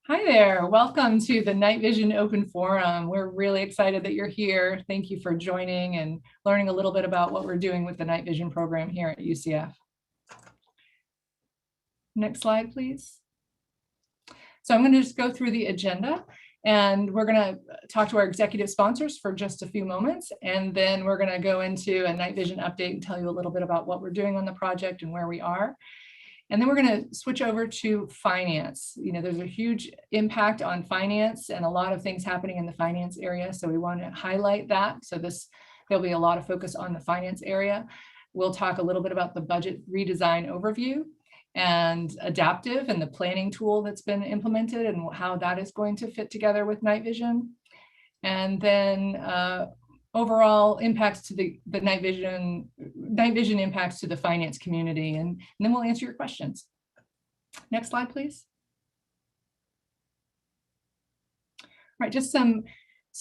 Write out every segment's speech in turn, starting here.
Hi there. Welcome to the Night Vision Open Forum. We're really excited that you're here. Thank you for joining and learning a little bit about what we're doing with the Night Vision program here at UCF. Next slide, please. So I'm going to just go through the agenda, and we're going to talk to our executive sponsors for just a few moments, and then we're going to go into a Night Vision update and tell you a little bit about what we're doing on the project and where we are. And then we're going to switch over to finance. There's a huge impact on finance and a lot of things happening in the finance area. So we want to highlight that. So there'll be a lot of focus on the finance area. We'll talk a little bit about the budget redesign overview and adaptive and the planning tool that's been implemented and how that is going to fit together with Night Vision. And then overall impacts to the Night Vision impacts to the finance community, and then we'll answer your questions. Next slide, please. All right, just some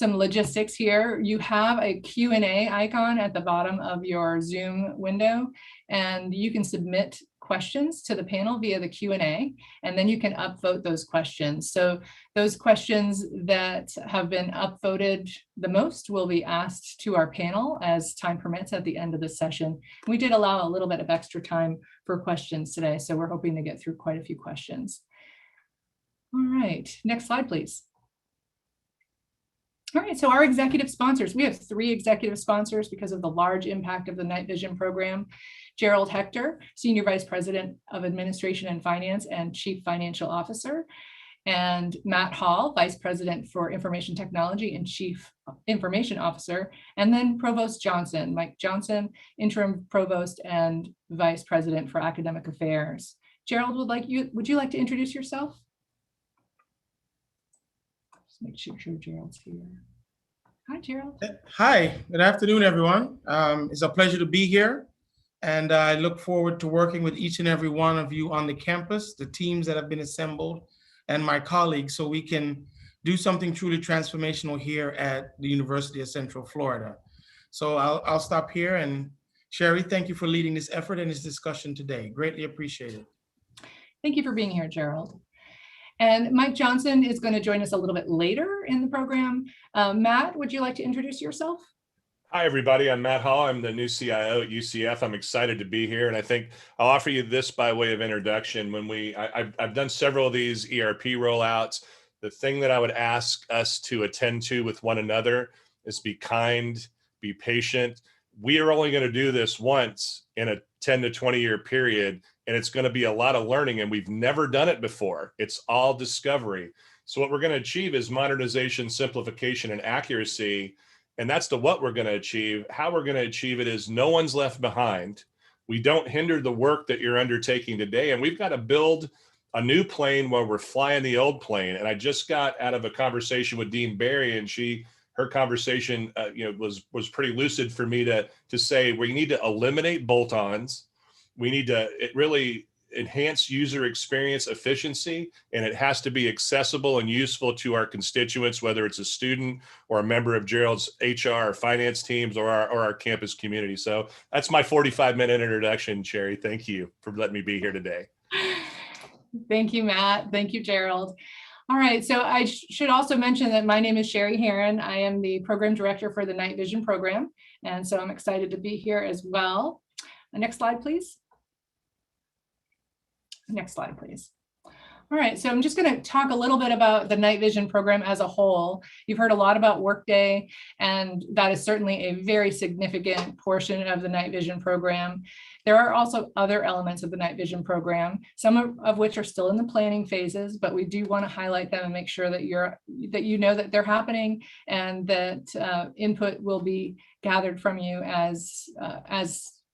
logistics here. You have a Q&A icon at the bottom of your Zoom window, and you can submit questions to the panel via the Q&A, and then you can upvote those questions. So those questions that have been upvoted the most will be asked to our panel as time permits at the end of the session. We did allow a little bit of extra time for questions today, so we're hoping to get through quite a few questions. All right, next slide, please. All right, so our executive sponsors, we have 3 executive sponsors because of the large impact of the Night Vision program. Gerald Hector, Senior Vice President of Administration and Finance and Chief Financial Officer, and Matt Hall, Vice President for Information Technology and Chief Information Officer, and then Provost Johnson, Mike Johnson, Interim Provost and Vice President for Academic Affairs. Gerald, would you like to introduce yourself? Just make sure Gerald's here. Hi, Gerald. Hi, good afternoon, everyone. It's a pleasure to be here, and I look forward to working with each and every one of you on the campus, the teams that have been assembled, and my colleagues, so we can do something truly transformational here at the University of Central Florida. So I'll stop here, and Sherry, thank you for leading this effort and this discussion today. Greatly appreciated. Thank you for being here, Gerald. And Mike Johnson is going to join us a little bit later in the program. Matt, would you like to introduce yourself? Hi, everybody. I'm Matt Hall. I'm the new CIO at UCF. I'm excited to be here. And I think I'll offer you this by way of introduction. I've done several of these ERP rollouts. The thing that I would ask us to attend to with one another is be kind, be patient. We are only going to do this once in a 10 to 20 year period. And it's going to be a lot of learning, and we've never done it before. It's all discovery. So what we're going to achieve is modernization, simplification, and accuracy. And that's what we're going to achieve. How we're going to achieve it is no one's left behind. We don't hinder the work that you're undertaking today. And we've got to build a new plane while we're flying the old plane. And I just got out of a conversation with Dean Barry, and her conversation was pretty lucid for me to say we need to eliminate bolt-ons. We need to really enhance user experience efficiency, and it has to be accessible and useful to our constituents, whether it's a student or a member of Gerald's HR or finance teams or our campus community. So that's my 45-minute introduction, Sherry. Thank you for letting me be here today. Thank you, Matt. Thank you, Gerald. All right, so I should also mention that my name is Sherry Heron. I am the program director for the Night Vision program, and so I'm excited to be here as well. Next slide, please. Next slide, please. All right, so I'm just going to talk a little bit about the Night Vision program as a whole. You've heard a lot about Workday, and that is certainly a very significant portion of the Night Vision program. There are also other elements of the Night Vision program, some of which are still in the planning phases, but we do want to highlight them and make sure that you know that they're happening, and that input will be gathered from you as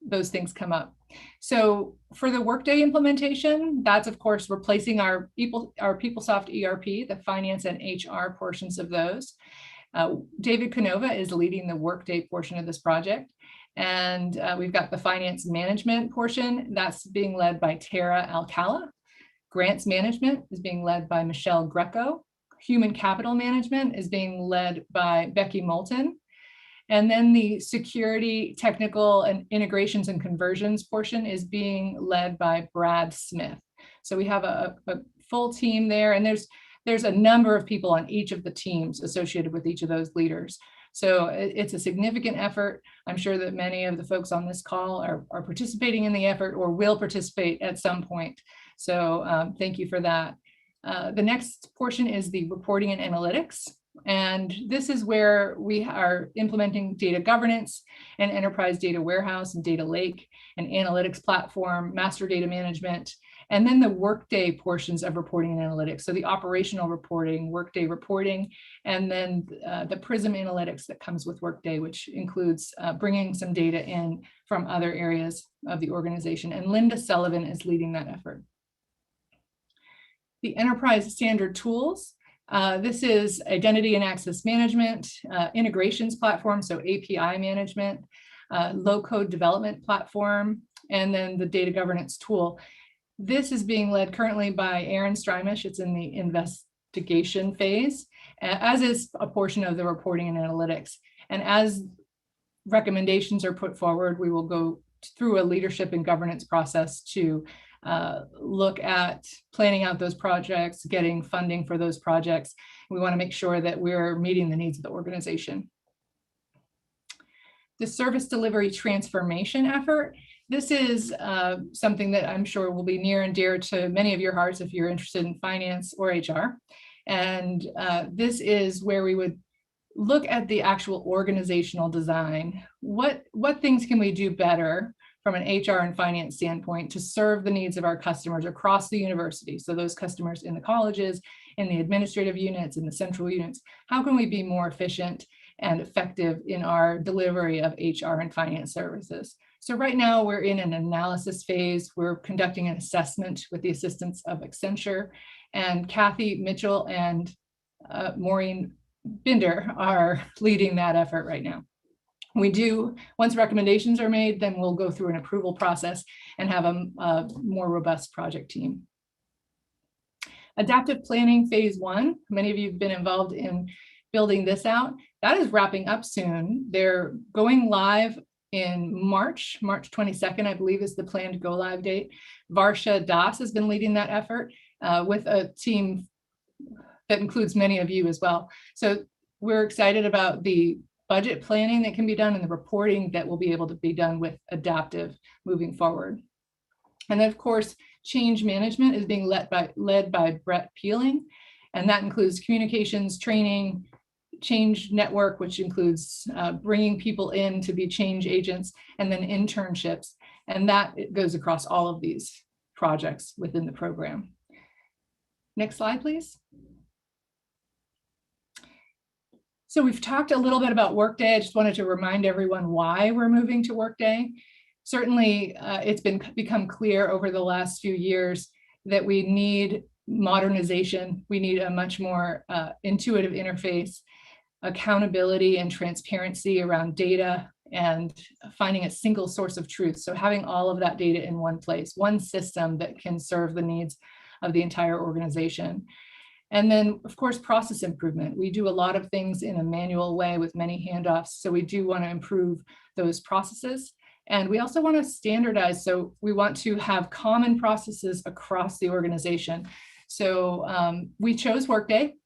those things come up. So for the Workday implementation, that's of course replacing our PeopleSoft ERP, the finance and HR portions of those. David Canova is leading the Workday portion of this project. And we've got the finance management portion that's being led by Tara Alcala. Grants management is being led by Michelle Greco. Human capital management is being led by Becky Moulton. And then the security, technical, and integrations and conversions portion is being led by Brad Smith. So we have a full team there, and there's there's a number of people on each of the teams associated with each of those leaders. So it's a significant effort. I'm sure that many of the folks on this call are participating in the effort or will participate at some point. So thank you for that. The next portion is the reporting and analytics. And this is where we are implementing data governance and enterprise data warehouse and data lake and analytics platform, master data management, and then the Workday portions of reporting and analytics. So the operational reporting, Workday reporting, and then the Prism analytics that comes with Workday, which includes bringing some data in from other areas of the organization. And Linda Sullivan is leading that effort. The enterprise standard tools. This is identity and access management, integrations platform, so API management, low-code development platform, and then the data governance tool. This is being led currently by Aaron Strymish. It's in the investigation phase, as is a portion of the reporting and analytics. And as recommendations are put forward, we will go through a leadership and governance process to look at planning out those projects, getting funding for those projects. We want to make sure that we're meeting the needs of the organization. The service delivery transformation effort. This is something that I'm sure will be near and dear to many of your hearts if you're interested in finance or HR. And this is where we would look at the actual organizational design. What things can we do better from an HR and finance standpoint to serve the needs of our customers across the university? So those customers in the colleges, in the administrative units, in the central units, how can we be more efficient and effective in our delivery of HR and finance services? So right now we're in an analysis phase. We're conducting an assessment with the assistance of Accenture, and Kathy Mitchell and Maureen Binder are leading that effort right now. We do, once recommendations are made, then we'll go through an approval process and have a more robust project team. Adaptive planning phase 1. Many of you have been involved in building this out. That is wrapping up soon. They're going live in March 22nd, I believe is the planned go live date. Varsha Das has been leading that effort with a team that includes many of you as well. So we're excited about the budget planning that can be done and the reporting that will be able to be done with Adaptive moving forward. And then of course, change management is being led by Brett Peeling, and that includes communications, training, change network, which includes bringing people in to be change agents, and then internships. And that goes across all of these projects within the program. Next slide, please. So we've talked a little bit about Workday. I just wanted to remind everyone why we're moving to Workday. Certainly, it's become clear over the last few years that we need modernization. We need a much more intuitive interface, accountability and transparency around data, and finding a single source of truth. So having all of that data in one place, one system that can serve the needs of the entire organization. And then, of course, process improvement. We do a lot of things in a manual way with many handoffs. So we do want to improve those processes. And we also want to standardize. So we want to have common processes across the organization. So we chose Workday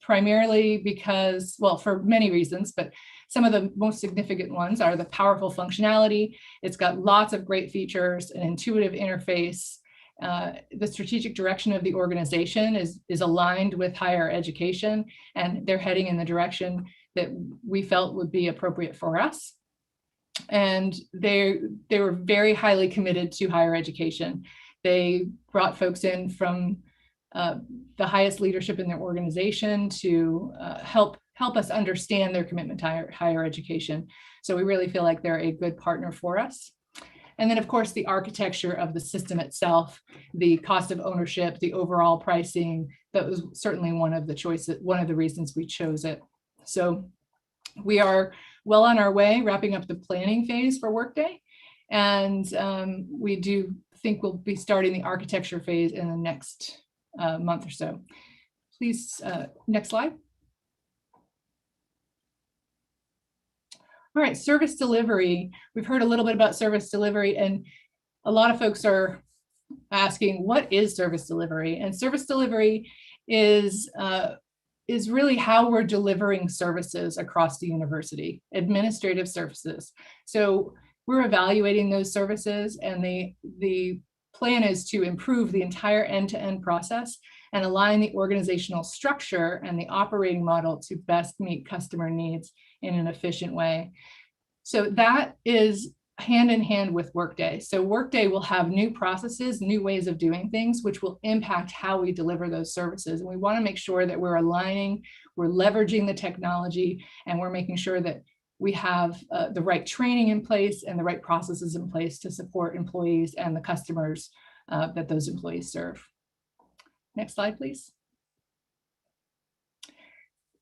primarily because, well, for many reasons, but some of the most significant ones are the powerful functionality. It's got lots of great features, an intuitive interface. The strategic direction of the organization is aligned with higher education, and they're heading in the direction that we felt would be appropriate for us. And they were very highly committed to higher education. They brought folks in from the highest leadership in their organization to help us understand their commitment to higher education. So we really feel like they're a good partner for us. And then, of course, the architecture of the system itself, the cost of ownership, the overall pricing, that was certainly one of the choices, one of the reasons we chose it. So we are well on our way, wrapping up the planning phase for Workday. And we do think we'll be starting the architecture phase in the next month or so. Please, next slide. All right, service delivery. We've heard a little bit about service delivery, and a lot of folks are asking, what is service delivery? And service delivery is really how we're delivering services across the university, administrative services. So we're evaluating those services, and the plan is to improve the entire end-to-end process and align the organizational structure and the operating model to best meet customer needs in an efficient way. So that is hand in hand with Workday. So Workday will have new processes, new ways of doing things, which will impact how we deliver those services. And we want to make sure that we're aligning, we're leveraging the technology, and we're making sure that we have the right training in place and the right processes in place to support employees and the customers that those employees serve. Next slide, please.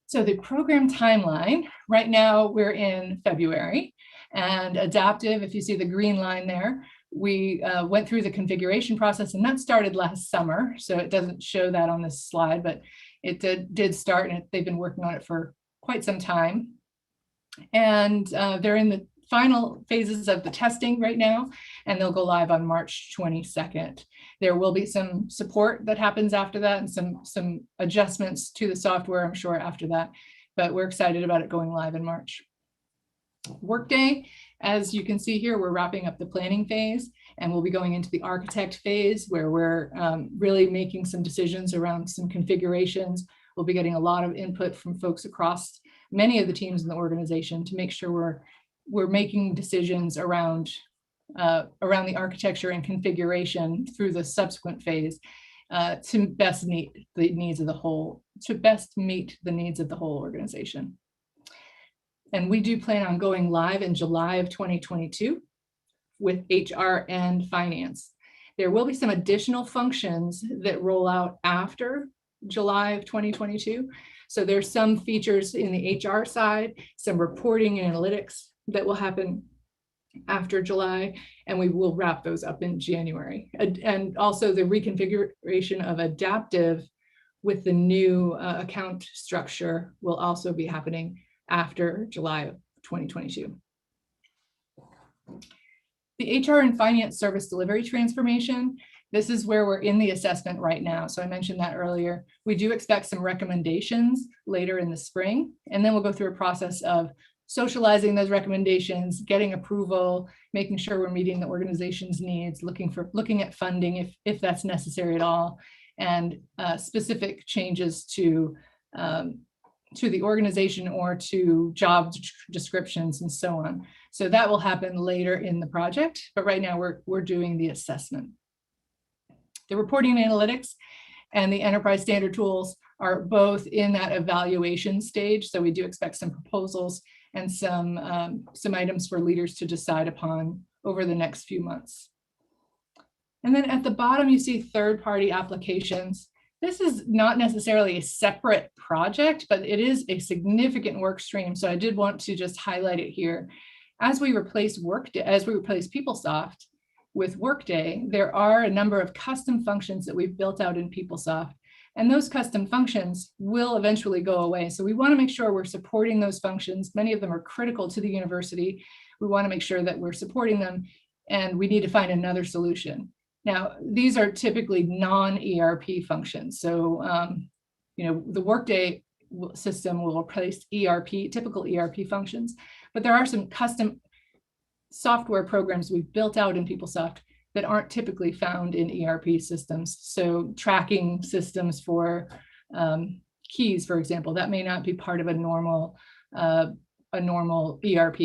So the program timeline, right now we're in February, and adaptive, if you see the green line there, we went through the configuration process, and that started last summer. So it doesn't show that on this slide, but it did start, and they've been working on it for quite some time. And they're in the final phases of the testing right now, and they'll go live on March 22nd. There will be some support that happens after that, and some adjustments to the software, I'm sure, after that, but we're excited about it going live in March. Workday, as you can see here, we're wrapping up the planning phase, and we'll be going into the architect phase, where we're really making some decisions around some configurations. We'll be getting a lot of input from folks across many of the teams in the organization to make sure we're making decisions around the architecture and configuration through the subsequent phase to best meet the needs of the whole organization. And we do plan on going live in July of 2022 with HR and finance. There will be some additional functions that roll out after July of 2022. So there's some features in the HR side, some reporting and analytics that will happen after July, and we will wrap those up in January. And also the reconfiguration of adaptive with the new account structure will also be happening after July of 2022. The HR and finance service delivery transformation, this is where we're in the assessment right now. So I mentioned that earlier. We do expect some recommendations later in the spring, and then we'll go through a process of socializing those recommendations, getting approval, making sure we're meeting the organization's needs, looking at funding if that's necessary at all, and specific changes to the organization or to job descriptions and so on. So that will happen later in the project, but right now we're doing the assessment. The reporting and analytics and the enterprise standard tools are both in that evaluation stage. So we do expect some proposals and some items for leaders to decide upon over the next few months. And then at the bottom, you see third-party applications. This is not necessarily a separate project, but it is a significant work stream. So I did want to just highlight it here. As we replace Workday, as we replace PeopleSoft with Workday, there are a number of custom functions that we've built out in PeopleSoft, and those custom functions will eventually go away. So we want to make sure we're supporting those functions. Many of them are critical to the university. We want to make sure that we're supporting them, and we need to find another solution. Now, these are typically non-ERP functions. So, the Workday system will replace typical ERP functions, but there are some custom software programs we've built out in PeopleSoft that aren't typically found in ERP systems. So tracking systems for keys, for example, that may not be part of a normal ERP.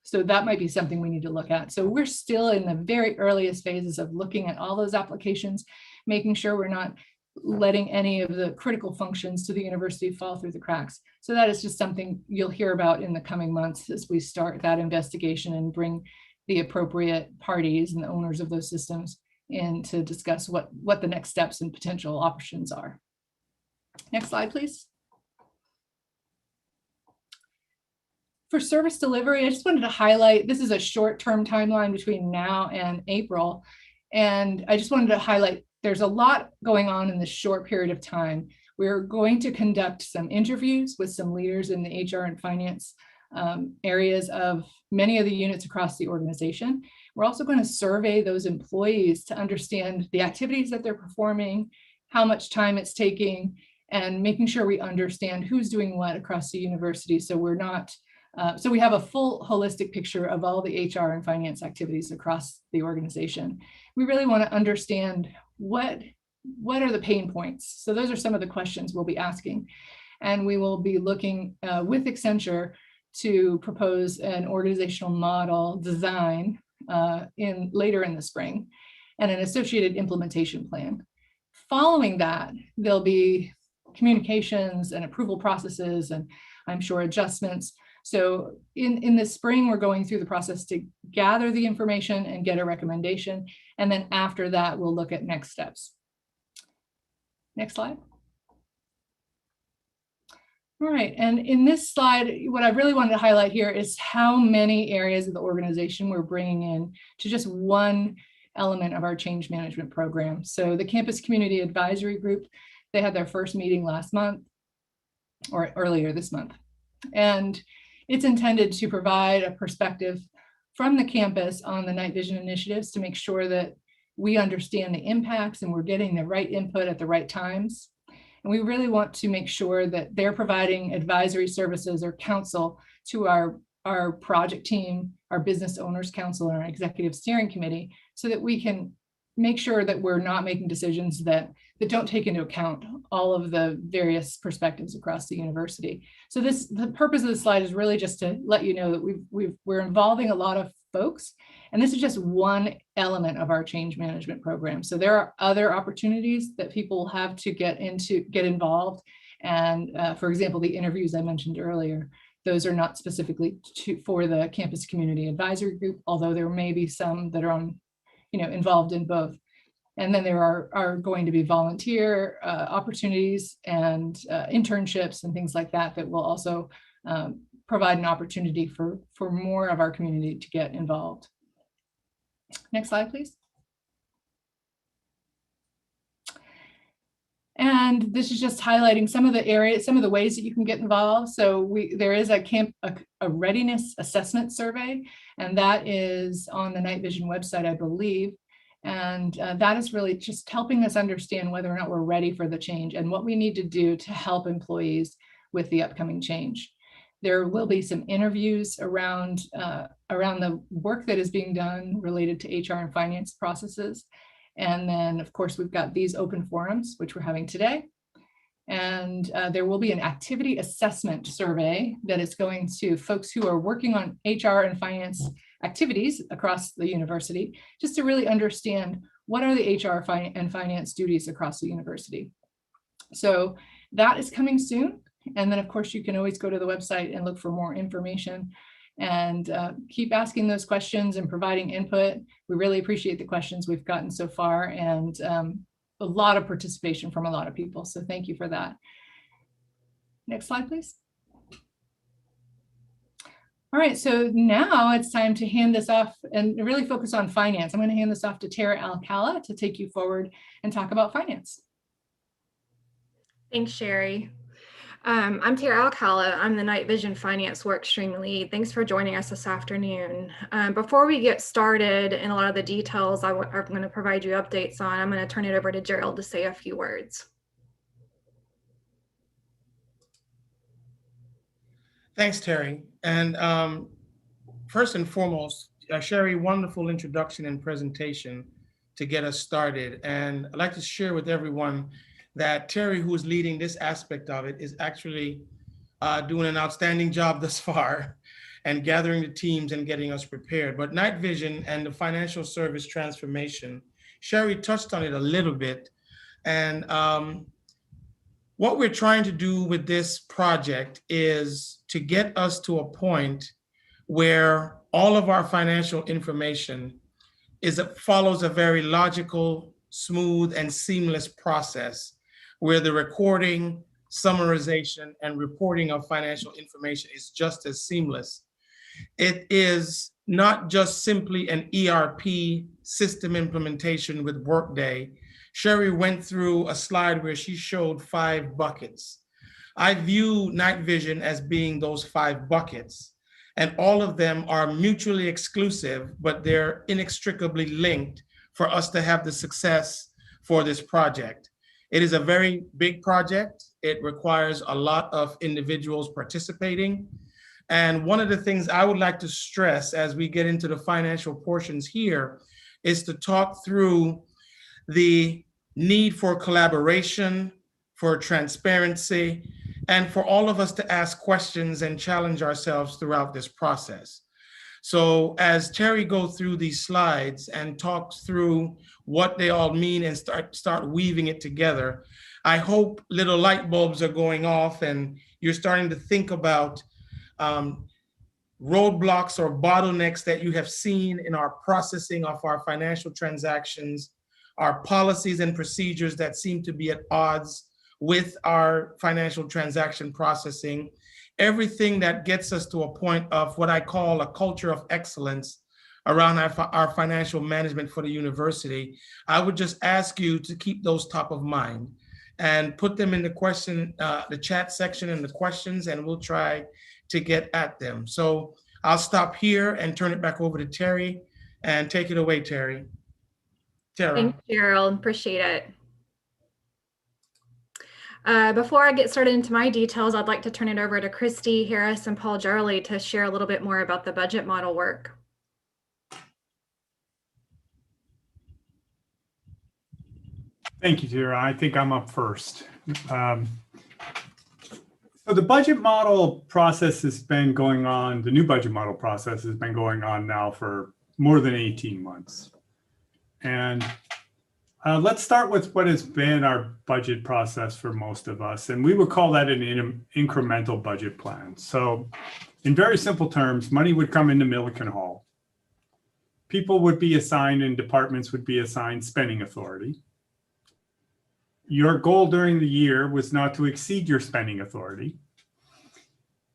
So that might be something we need to look at. So we're still in the very earliest phases of looking at all those applications, making sure we're not letting any of the critical functions to the university fall through the cracks. So that is just something you'll hear about in the coming months as we start that investigation and bring the appropriate parties and the owners of those systems in to discuss what the next steps and potential options are. Next slide, please. For service delivery, I just wanted to highlight, this is a short-term timeline between now and April. And I just wanted to highlight, there's a lot going on in this short period of time. We're going to conduct some interviews with some leaders in the HR and finance areas of many of the units across the organization. We're also going to survey those employees to understand the activities that they're performing, how much time it's taking, and making sure we understand who's doing what across the university. So we're not, so we have a full holistic picture of all the HR and finance activities across the organization. We really want to understand what are the pain points. So those are some of the questions we'll be asking. And we will be looking with Accenture to propose an organizational model design later in the spring and an associated implementation plan. Following that, there'll be communications and approval processes and I'm sure adjustments. So in the spring, we're going through the process to gather the information and get a recommendation. And then after that, we'll look at next steps. Next slide. All right, and in this slide, what I really wanted to highlight here is how many areas of the organization we're bringing in to just one element of our change management program. So the Campus Community Advisory Group, they had their first meeting last month or earlier this month. And it's intended to provide a perspective from the campus on the night vision initiatives to make sure that we understand the impacts and we're getting the right input at the right times. And we really want to make sure that they're providing advisory services or counsel to our project team, our business owners council, and our executive steering committee, so that we can make sure that we're not making decisions that don't take into account all of the various perspectives across the university. So the purpose of the slide is really just to let you know that we're involving a lot of folks, and this is just one element of our change management program. So there are other opportunities that people have to get involved. And for example, the interviews I mentioned earlier, those are not specifically for the Campus Community Advisory Group, although there may be some that are involved in both. And then there are going to be volunteer opportunities and internships and things like that that will also provide an opportunity for more of our community to get involved. Next slide, please. And this is just highlighting some of the areas, some of the ways that you can get involved. So there is a readiness assessment survey, and that is on the Night Vision website, I believe. And that is really just helping us understand whether or not we're ready for the change and what we need to do to help employees with the upcoming change. There will be some interviews around the work that is being done related to HR and finance processes. And then, of course, we've got these open forums, which we're having today. And there will be an activity assessment survey that is going to folks who are working on HR and finance activities across the university, just to really understand what are the HR and finance duties across the university. So that is coming soon. And then, of course, you can always go to the website and look for more information and keep asking those questions and providing input. We really appreciate the questions we've gotten so far, and a lot of participation from a lot of people. So thank you for that. Next slide, please. All right, so now it's time to hand this off and really focus on finance. I'm going to hand this off to Tara Alcala to take you forward and talk about finance. Thanks, Sherry. I'm Tara Alcala. I'm the Night Vision Finance Workstream lead. Thanks for joining us this afternoon. Before we get started in a lot of the details I'm going to provide you updates on, I'm going to turn it over to Gerald to say a few words. Thanks, Terry. And first and foremost, Sherry, wonderful introduction and presentation to get us started. And I'd like to share with everyone that Terry, who is leading this aspect of it, is actually doing an outstanding job thus far and gathering the teams and getting us prepared. But Night Vision and the financial service transformation, Sherry touched on it a little bit. And what we're trying to do with this project is to get us to a point where all of our financial information follows a very logical, smooth, and seamless process where the recording, summarization, and reporting of financial information is just as seamless. It is not just simply an ERP system implementation with Workday. Sherry went through a slide where she showed 5 buckets. I view Night Vision as being those 5 buckets, and all of them are mutually exclusive, but they're inextricably linked for us to have the success for this project. It is a very big project. It requires a lot of individuals participating. And one of the things I would like to stress as we get into the financial portions here is to talk through the need for collaboration, for transparency, and for all of us to ask questions and challenge ourselves throughout this process. So as Terry goes through these slides and talks through what they all mean and start weaving it together, I hope little light bulbs are going off and you're starting to think about roadblocks or bottlenecks that you have seen in our processing of our financial transactions, our policies and procedures that seem to be at odds with our financial transaction processing, everything that gets us to a point of what I call a culture of excellence around our financial management for the university. I would just ask you to keep those top of mind and put them in the chat section and the questions, and we'll try to get at them. So I'll stop here and turn it back over to Terry, and take it away, Terry. Tara. Thanks, Gerald. Appreciate it. Before I get started into my details, I'd like to turn it over to Christy Harris and Paul Jarley to share a little bit more about the budget model work. Thank you, Tara. I think I'm up first. So the budget model process has been going on, the new budget model process has been going on now for more than 18 months. And let's start with what has been our budget process for most of us. And we would call that an incremental budget plan. So in very simple terms, money would come into Milliken Hall. People would be assigned and departments would be assigned spending authority. Your goal during the year was not to exceed your spending authority.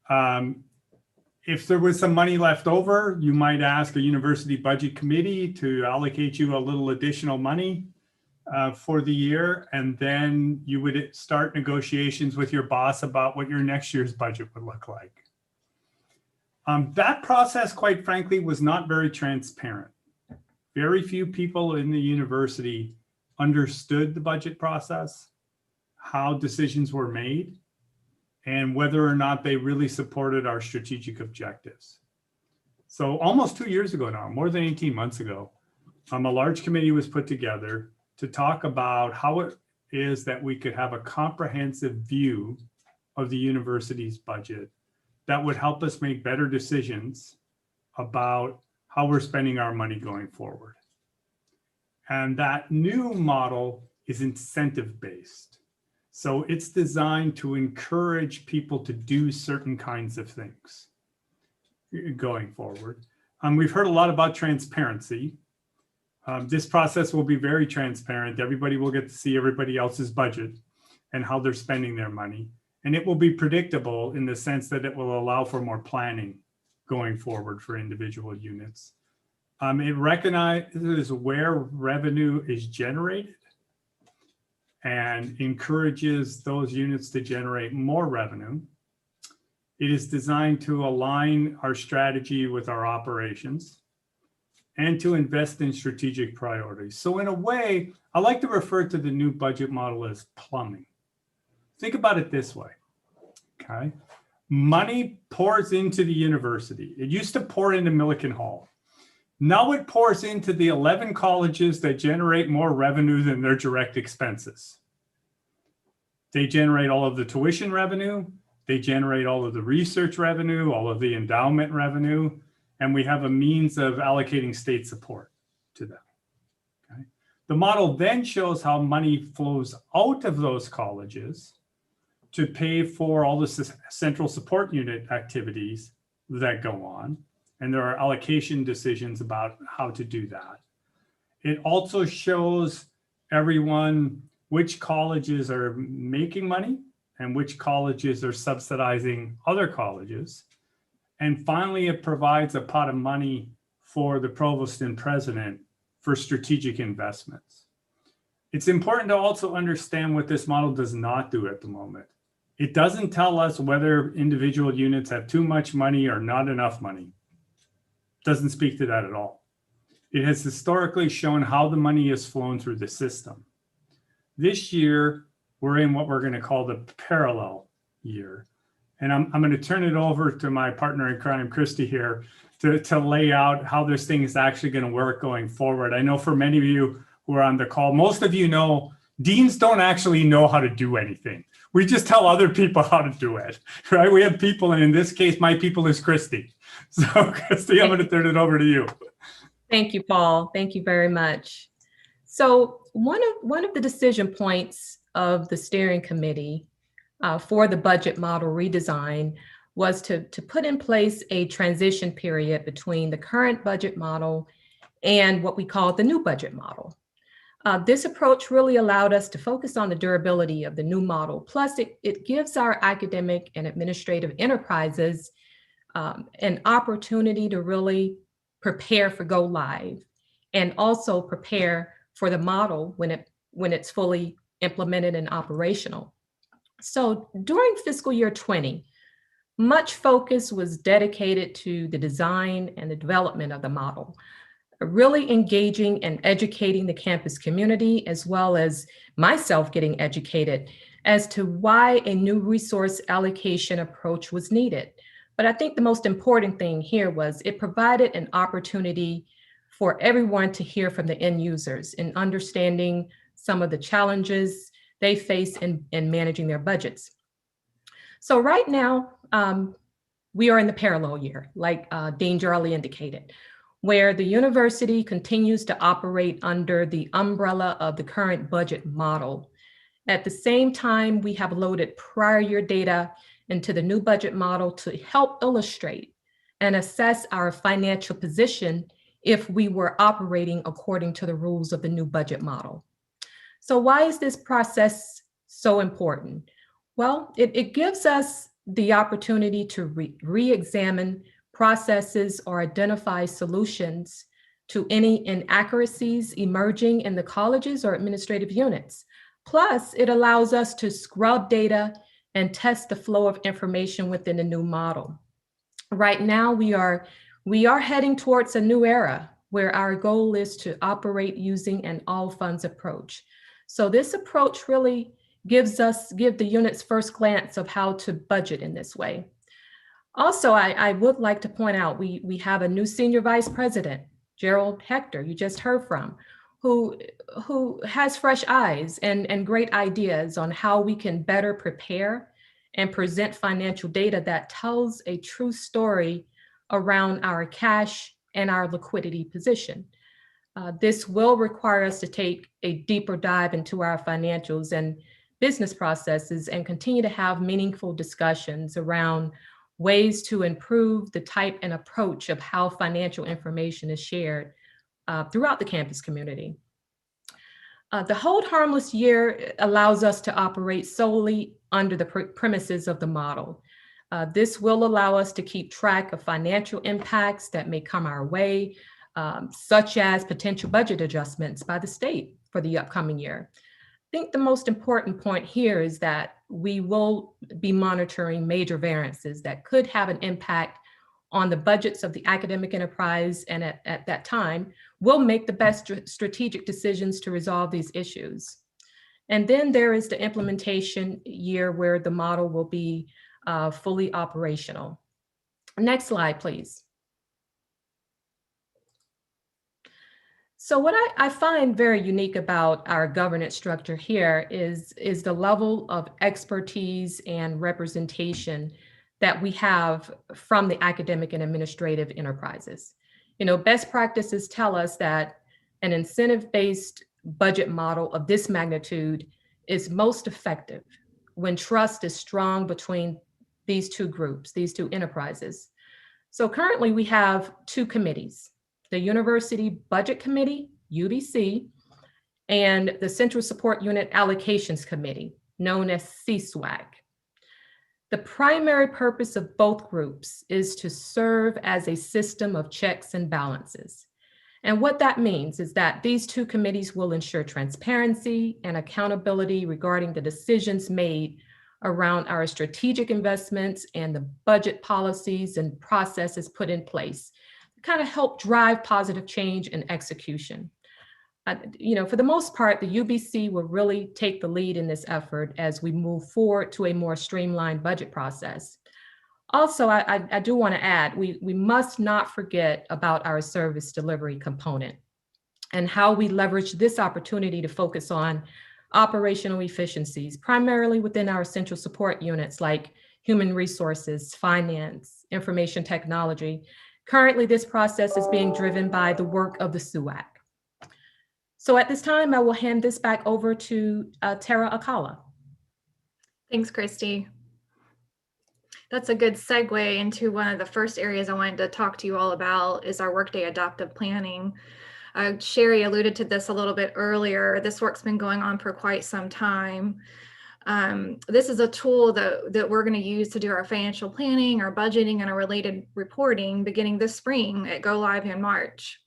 If there was some money left over, you might ask a university budget committee to allocate you a little additional money for the year, and then you would start negotiations with your boss about what your next year's budget would look like. That process, quite frankly, was not very transparent. Very few people in the university understood the budget process, how decisions were made, and whether or not they really supported our strategic objectives. So almost 2 years ago now, more than 18 months ago, a large committee was put together to talk about how it is that we could have a comprehensive view of the university's budget that would help us make better decisions about how we're spending our money going forward. And that new model is incentive-based. So it's designed to encourage people to do certain kinds of things going forward. We've heard a lot about transparency. This process will be very transparent. Everybody will get to see everybody else's budget and how they're spending their money. And it will be predictable in the sense that it will allow for more planning going forward for individual units. It recognizes where revenue is generated and encourages those units to generate more revenue. It is designed to align our strategy with our operations and to invest in strategic priorities. So in a way, I like to refer to the new budget model as plumbing. Think about it this way, okay? Money pours into the university. It used to pour into Milliken Hall. Now it pours into the 11 colleges that generate more revenue than their direct expenses. They generate all of the tuition revenue, they generate all of the research revenue, all of the endowment revenue, and we have a means of allocating state support to them. Okay? The model then shows how money flows out of those colleges to pay for all the central support unit activities that go on. And there are allocation decisions about how to do that. It also shows everyone which colleges are making money and which colleges are subsidizing other colleges. And finally, it provides a pot of money for the provost and president for strategic investments. It's important to also understand what this model does not do at the moment. It doesn't tell us whether individual units have too much money or not enough money. Doesn't speak to that at all. It has historically shown how the money has flown through the system. This year, we're in what we're going to call the parallel year. And I'm going to turn it over to my partner in crime, Christy, here to lay out how this thing is actually going to work going forward. I know for many of you who are on the call, most of you know deans don't actually know how to do anything. We just tell other people how to do it, right? We have people, and in this case, my people is Christy. So Christy, I'm going to turn it over to you. Thank you, Paul. Thank you very much. So one of the decision points of the steering committee for the budget model redesign was to put in place a transition period between the current budget model and what we call the new budget model. This approach really allowed us to focus on the durability of the new model. Plus, it gives our academic and administrative enterprises an opportunity to really prepare for go live and also prepare for the model when it's fully implemented and operational. So during fiscal year 20, much focus was dedicated to the design and the development of the model, really engaging and educating the campus community, as well as myself getting educated as to why a new resource allocation approach was needed. But I think the most important thing here was it provided an opportunity for everyone to hear from the end users in understanding some of the challenges they face in managing their budgets. So right now, we are in the parallel year, like Dean Gerald indicated, where the university continues to operate under the umbrella of the current budget model. At the same time, we have loaded prior year data into the new budget model to help illustrate and assess our financial position if we were operating according to the rules of the new budget model. So why is this process so important? Well, it gives us the opportunity to re-examine processes or identify solutions to any inaccuracies emerging in the colleges or administrative units. Plus, it allows us to scrub data and test the flow of information within the new model. Right now, we are heading towards a new era where our goal is to operate using an all funds approach. So this approach really give the units first glance of how to budget in this way. Also, I would like to point out, we have a new senior vice president, Gerald, Hector, you just heard from, who has fresh eyes and great ideas on how we can better prepare and present financial data that tells a true story around our cash and our liquidity position. This will require us to take a deeper dive into our financials and business processes and continue to have meaningful discussions around ways to improve the type and approach of how financial information is shared throughout the campus community. The hold harmless year allows us to operate solely under the premises of the model. This will allow us to keep track of financial impacts that may come our way, such as potential budget adjustments by the state for the upcoming year. I think the most important point here is that we will be monitoring major variances that could have an impact on the budgets of the academic enterprise, and at that time, we'll make the best strategic decisions to resolve these issues. And then there is the implementation year where the model will be fully operational. Next slide, please. So what I find very unique about our governance structure here is the level of expertise and representation that we have from the academic and administrative enterprises. You know, best practices tell us that an incentive-based budget model of this magnitude is most effective when trust is strong between these two groups, these two enterprises. So currently we have two committees, the University Budget Committee, UBC, and the Central Support Unit Allocations Committee, known as CSWAC. The primary purpose of both groups is to serve as a system of checks and balances. And what that means is that these two committees will ensure transparency and accountability regarding the decisions made around our strategic investments and the budget policies and processes put in place to kind of help drive positive change and execution. for the most part, the UBC will really take the lead in this effort as we move forward to a more streamlined budget process. Also, I do want to add, we must not forget about our service delivery component and how we leverage this opportunity to focus on operational efficiencies, primarily within our central support units like human resources, finance, information technology. Currently, this process is being driven by the work of the SUAC. So at this time, I will hand this back over to Tara Akala. Thanks, Christy. That's a good segue into one of the first areas I wanted to talk to you all about is our Workday adaptive planning. Sherry alluded to this a little bit earlier. This work's been going on for quite some time. This is a tool that we're going to use to do our financial planning, our budgeting, and our related reporting beginning this spring at Go Live in March.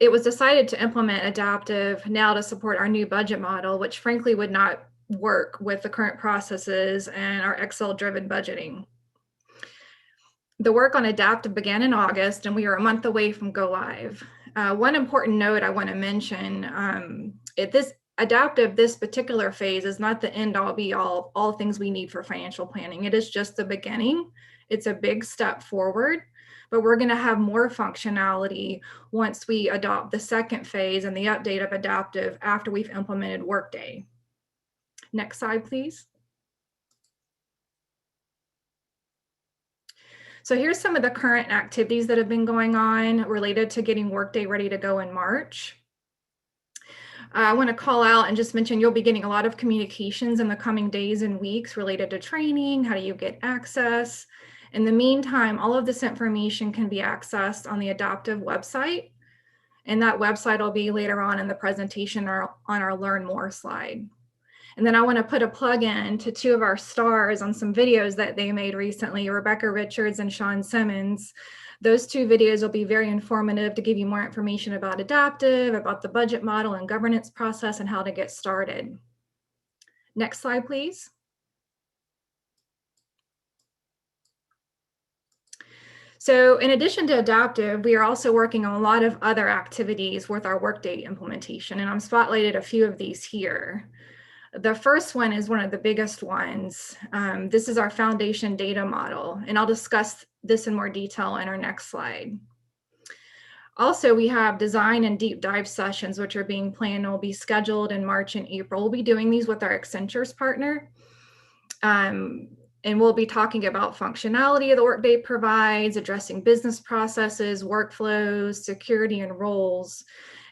It was decided to implement adaptive now to support our new budget model, which frankly would not work with the current processes and our Excel-driven budgeting. The work on adaptive began in August, and we are a month away from Go Live. One important note I want to mention, this particular phase is not the end all be all things we need for financial planning. It is just the beginning. It's a big step forward, but we're going to have more functionality once we adopt the second phase and the update of adaptive after we've implemented Workday. Next slide, please. So here's some of the current activities that have been going on related to getting Workday ready to go in March. I want to call out and just mention you'll be getting a lot of communications in the coming days and weeks related to training, how do you get access. In the meantime, all of this information can be accessed on the adaptive website, and that website will be later on in the presentation or on our Learn More slide. And then I want to put a plug in to two of our stars on some videos that they made recently, Rebecca Richards and Sean Simmons. Those two videos will be very informative to give you more information about adaptive, about the budget model and governance process, and how to get started. Next slide, please. So in addition to adaptive, we are also working on a lot of other activities with our Workday implementation, and I'm spotlighted a few of these here. The first one is one of the biggest ones. This is our foundation data model, and I'll discuss this in more detail in our next slide. Also, we have design and deep dive sessions, which are being planned and will be scheduled in March and April. We'll be doing these with our Accenture's partner. And we'll be talking about functionality that Workday provides, addressing business processes, workflows, security, and roles.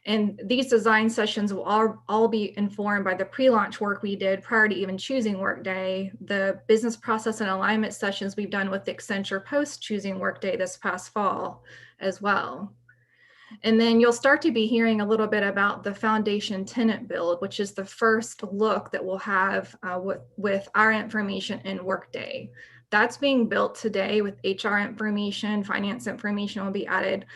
And these design sessions will all be informed by the pre-launch work we did prior to even choosing Workday, the business process and alignment sessions we've done with Accenture post choosing Workday this past fall as well. And then you'll start to be hearing a little bit about the foundation tenant build, which is the first look that we'll have with our information in Workday. That's being built today with HR information, finance information will be added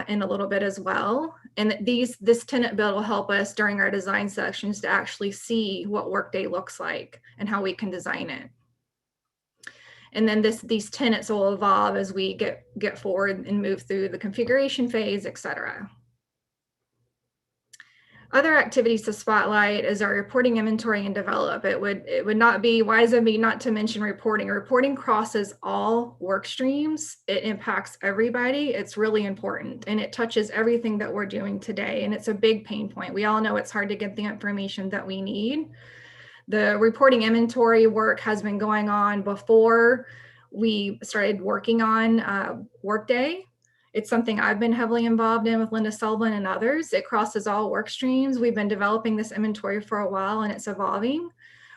in a little bit as well. And this tenant build will help us during our design sessions to actually see what Workday looks like and how we can design it. And then these tenants will evolve as we get forward and move through the configuration phase, et cetera. Other activities to spotlight is our reporting, inventory, and develop. It would not be wise of me not to mention reporting. Reporting crosses all work streams. It impacts everybody. It's really important, and it touches everything that we're doing today. And it's a big pain point. We all know it's hard to get the information that we need. The reporting inventory work has been going on before we started working on Workday. It's something I've been heavily involved in with Linda Sullivan and others. It crosses all work streams. We've been developing this inventory for a while, and it's evolving.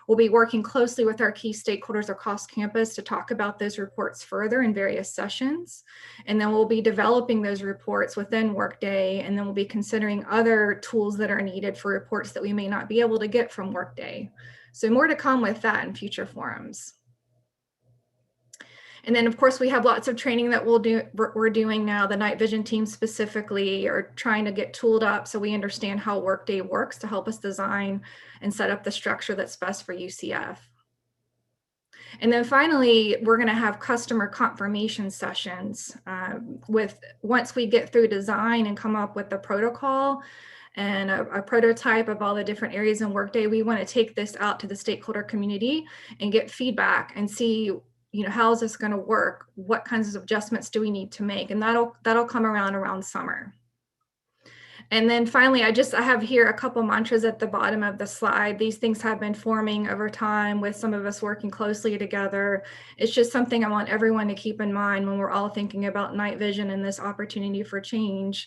We'll be working closely with our key stakeholders across campus to talk about those reports further in various sessions. And then we'll be developing those reports within Workday, and then we'll be considering other tools that are needed for reports that we may not be able to get from Workday. So more to come with that in future forums. And then, of course, we have lots of training that we're doing now. The night vision team specifically are trying to get tooled up so we understand how Workday works to help us design and set up the structure that's best for UCF. And then finally, we're going to have customer confirmation sessions once we get through design and come up with the protocol and a prototype of all the different areas in Workday. We want to take this out to the stakeholder community and get feedback and see, how is this going to work? What kinds of adjustments do we need to make? And that'll come around summer. And then finally, I have here a couple mantras at the bottom of the slide. These things have been forming over time with some of us working closely together. It's just something I want everyone to keep in mind when we're all thinking about night vision and this opportunity for change,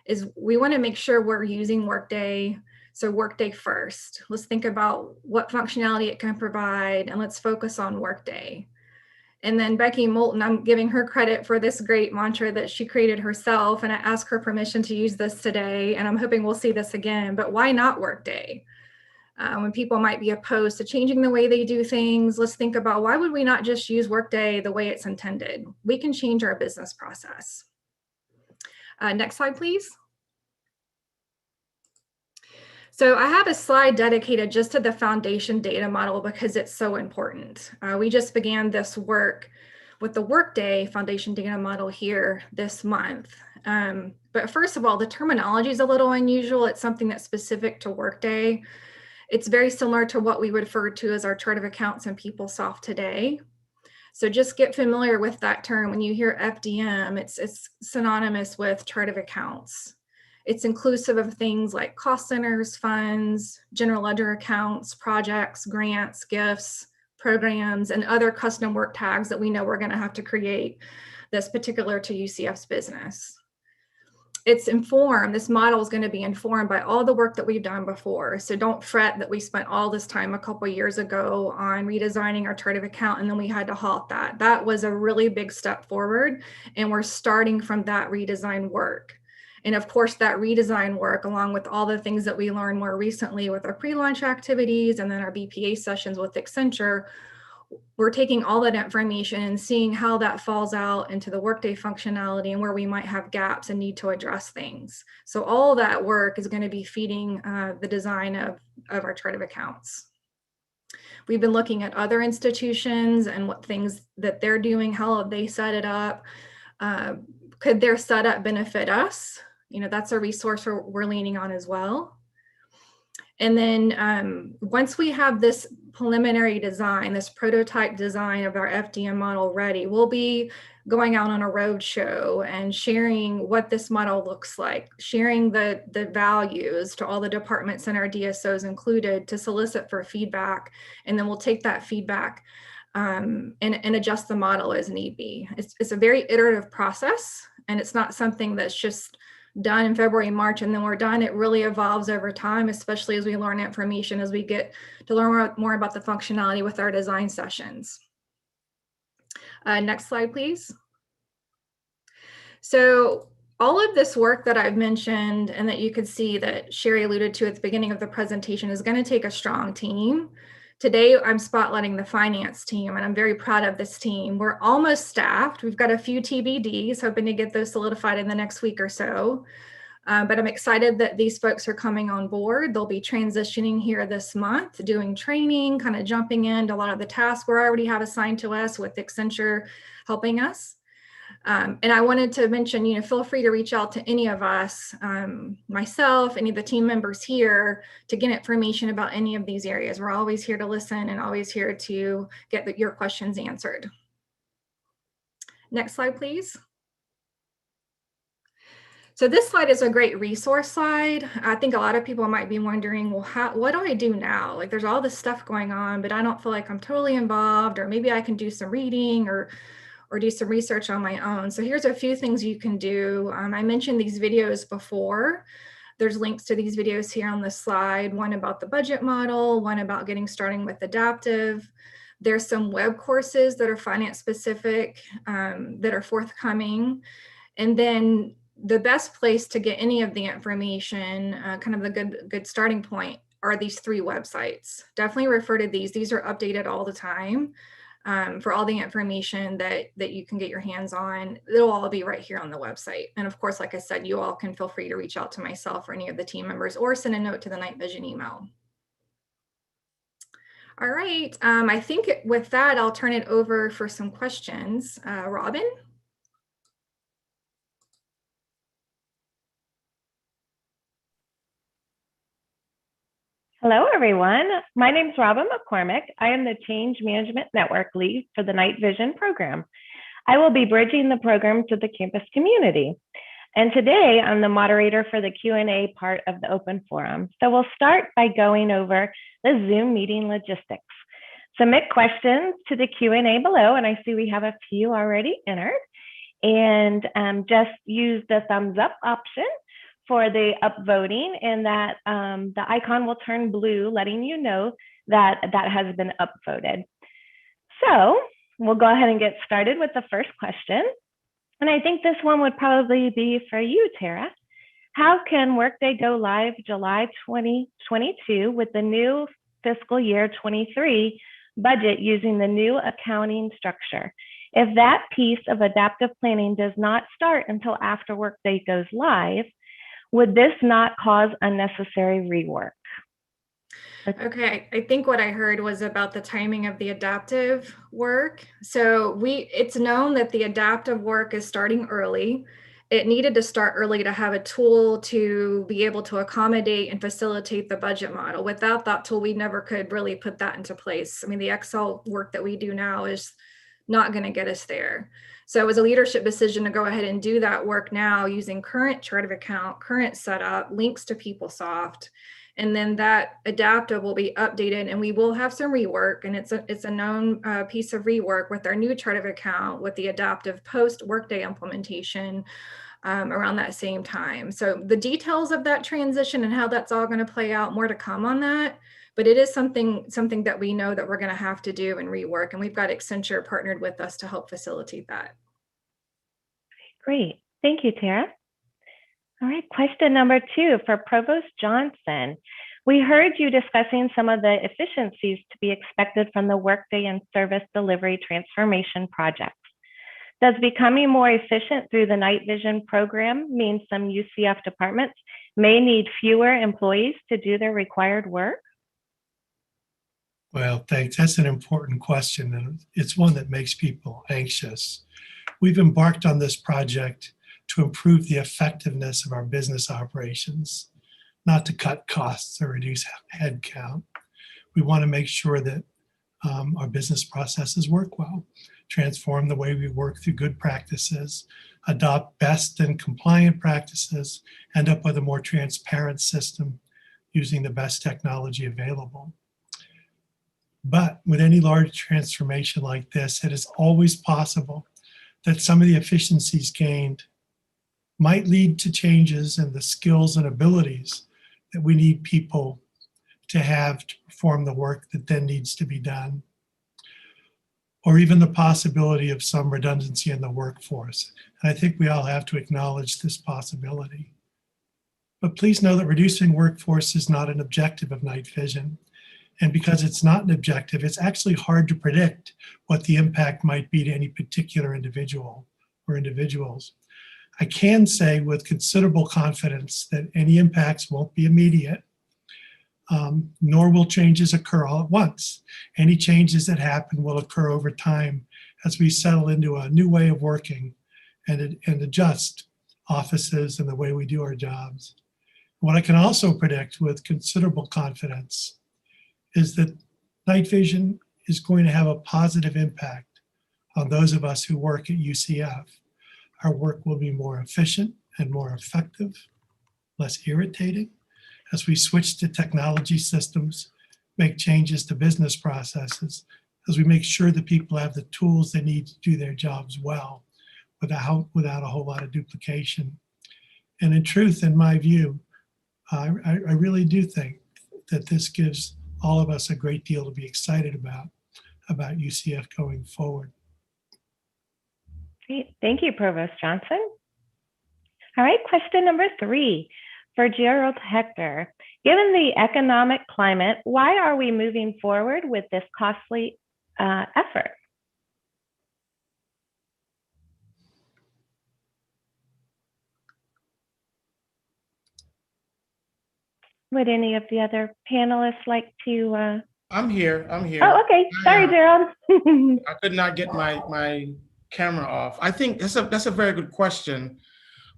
is we want to make sure we're using Workday. So Workday first. Let's think about what functionality it can provide, and let's focus on Workday. And then Becky Moulton, I'm giving her credit for this great mantra that she created herself, and I asked her permission to use this today, and I'm hoping we'll see this again. But why not Workday? When people might be opposed to changing the way they do things, let's think about, why would we not just use Workday the way it's intended? We can change our business process. Next slide, please. So I have a slide dedicated just to the foundation data model because it's so important. We just began this work with the Workday foundation data model here this month. But first of all, the terminology is a little unusual. It's something that's specific to Workday. It's very similar to what we would refer to as our chart of accounts in PeopleSoft today. So just get familiar with that term. When you hear FDM, it's synonymous with chart of accounts. It's inclusive of things like cost centers, funds, general ledger accounts, projects, grants, gifts, programs, and other custom work tags that we know we're going to have to create that's particular to UCF's business. It's informed, this model is going to be informed by all the work that we've done before. So don't fret that we spent all this time a couple of years ago on redesigning our chart of account and then we had to halt that. That was a really big step forward, and we're starting from that redesign work. And of course, that redesign work, along with all the things that we learned more recently with our pre-launch activities and then our BPA sessions with Accenture, we're taking all that information and seeing how that falls out into the Workday functionality and where we might have gaps and need to address things. So all that work is going to be feeding the design of our chart of accounts. We've been looking at other institutions and what things that they're doing, how they set it up. Could their setup benefit us? That's a resource we're leaning on as well. And then once we have this preliminary design, this prototype design of our FDM model ready, we'll be going out on a roadshow and sharing what this model looks like, sharing the values to all the departments and our DSOs included to solicit for feedback. And then we'll take that feedback and adjust the model as need be. It's a very iterative process, and it's not something that's just done in February, March, and then we're done. It really evolves over time, especially as we learn information, as we get to learn more about the functionality with our design sessions. Next slide, please. So all of this work that I've mentioned and that you could see that Sherry alluded to at the beginning of the presentation is going to take a strong team. Today, I'm spotlighting the finance team, and I'm very proud of this team. We're almost staffed. We've got a few TBDs, hoping to get those solidified in the next week or so. But I'm excited that these folks are coming on board. They'll be transitioning here this month, doing training, kind of jumping into a lot of the tasks we already have assigned to us with Accenture helping us. And I wanted to mention, feel free to reach out to any of us, myself, any of the team members here, to get information about any of these areas. We're always here to listen and always here to get your questions answered. Next slide, please. So this slide is a great resource slide. I think a lot of people might be wondering, well, what do I do now? Like, there's all this stuff going on, but I don't feel like I'm totally involved, or maybe I can do some reading or do some research on my own. So here's a few things you can do. I mentioned these videos before. There's links to these videos here on the slide, one about the budget model, one about getting started with adaptive. There's some web courses that are finance specific that are forthcoming. And then the best place to get any of the information, kind of the good starting point, are these 3 websites. Definitely refer to these. These are updated all the time. For all the information that you can get your hands on. It'll all be right here on the website. And of course, like I said, you all can feel free to reach out to myself or any of the team members, or send a note to the Night Vision email. All right. I think with that, I'll turn it over for some questions. Robin? Hello, everyone. My name is Robin McCormick. I am the Change Management Network Lead for the Night Vision program. I will be bridging the program to the campus community. And today I'm the moderator for the Q&A part of the open forum. So we'll start by going over the Zoom meeting logistics. Submit questions to the Q&A below, and I see we have a few already entered. And just use the thumbs up option for the upvoting, and that the icon will turn blue, letting you know that that has been upvoted. So we'll go ahead and get started with the first question. And I think this one would probably be for you, Tara. How can Workday go live July 2022 with the new fiscal year 23 budget using the new accounting structure? If that piece of adaptive planning does not start until after Workday goes live, would this not cause unnecessary rework? Okay, I think what I heard was about the timing of the adaptive work. So it's known that the adaptive work is starting early. It needed to start early to have a tool to be able to accommodate and facilitate the budget model. Without that tool, we never could really put that into place. I mean, the Excel work that we do now is not going to get us there. So it was a leadership decision to go ahead and do that work now using current chart of account, current setup, links to PeopleSoft. And then that adaptive will be updated, and we will have some rework, and it's a known piece of rework with our new chart of account with the adaptive post Workday implementation around that same time. So the details of that transition and how that's all going to play out, more to come on that. But it is something that we know that we're going to have to do and rework, and we've got Accenture partnered with us to help facilitate that. Great, thank you, Tara. All right, question number 2 for Provost Johnson. We heard you discussing some of the efficiencies to be expected from the Workday and Service Delivery Transformation projects. Does becoming more efficient through the Night Vision program mean some UCF departments may need fewer employees to do their required work? Well, thanks. That's an important question, and it's one that makes people anxious. We've embarked on this project to improve the effectiveness of our business operations, not to cut costs or reduce headcount. We want to make sure that our business processes work well, transform the way we work through good practices, adopt best and compliant practices, end up with a more transparent system using the best technology available. But with any large transformation like this, it is always possible that some of the efficiencies gained might lead to changes in the skills and abilities that we need people to have to perform the work that then needs to be done, or even the possibility of some redundancy in the workforce. And I think we all have to acknowledge this possibility. But please know that reducing workforce is not an objective of Night Vision. And because it's not an objective, it's actually hard to predict what the impact might be to any particular individual or individuals. I can say with considerable confidence that any impacts won't be immediate, nor will changes occur all at once. Any changes that happen will occur over time as we settle into a new way of working and adjust offices and the way we do our jobs. What I can also predict with considerable confidence is that Night Vision is going to have a positive impact on those of us who work at UCF. Our work will be more efficient and more effective, less irritating, as we switch to technology systems, make changes to business processes, as we make sure that people have the tools they need to do their jobs well without a whole lot of duplication. And in truth, in my view, I really do think that this gives all of us a great deal to be excited about UCF going forward. Great, thank you, Provost Johnson. All right, question number 3 for Gerald Hector. Given the economic climate, why are we moving forward with this costly effort? Would any of the other panelists like to I'm here. I'm here. Oh, okay. Sorry, Gerald. I could not get my camera off. I think that's a very good question.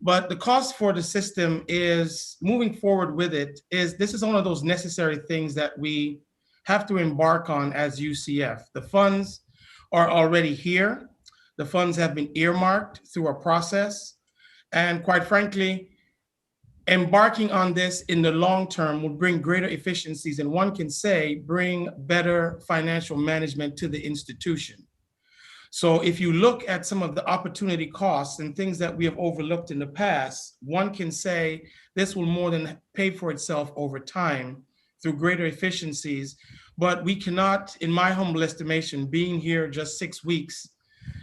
But the cost for the system is moving forward with it this is one of those necessary things that we have to embark on as UCF. The funds are already here. The funds have been earmarked through a process. And quite frankly, embarking on this in the long term will bring greater efficiencies, and one can say bring better financial management to the institution. So if you look at some of the opportunity costs and things that we have overlooked in the past, one can say this will more than pay for itself over time through greater efficiencies. But we cannot, in my humble estimation, being here just 6 weeks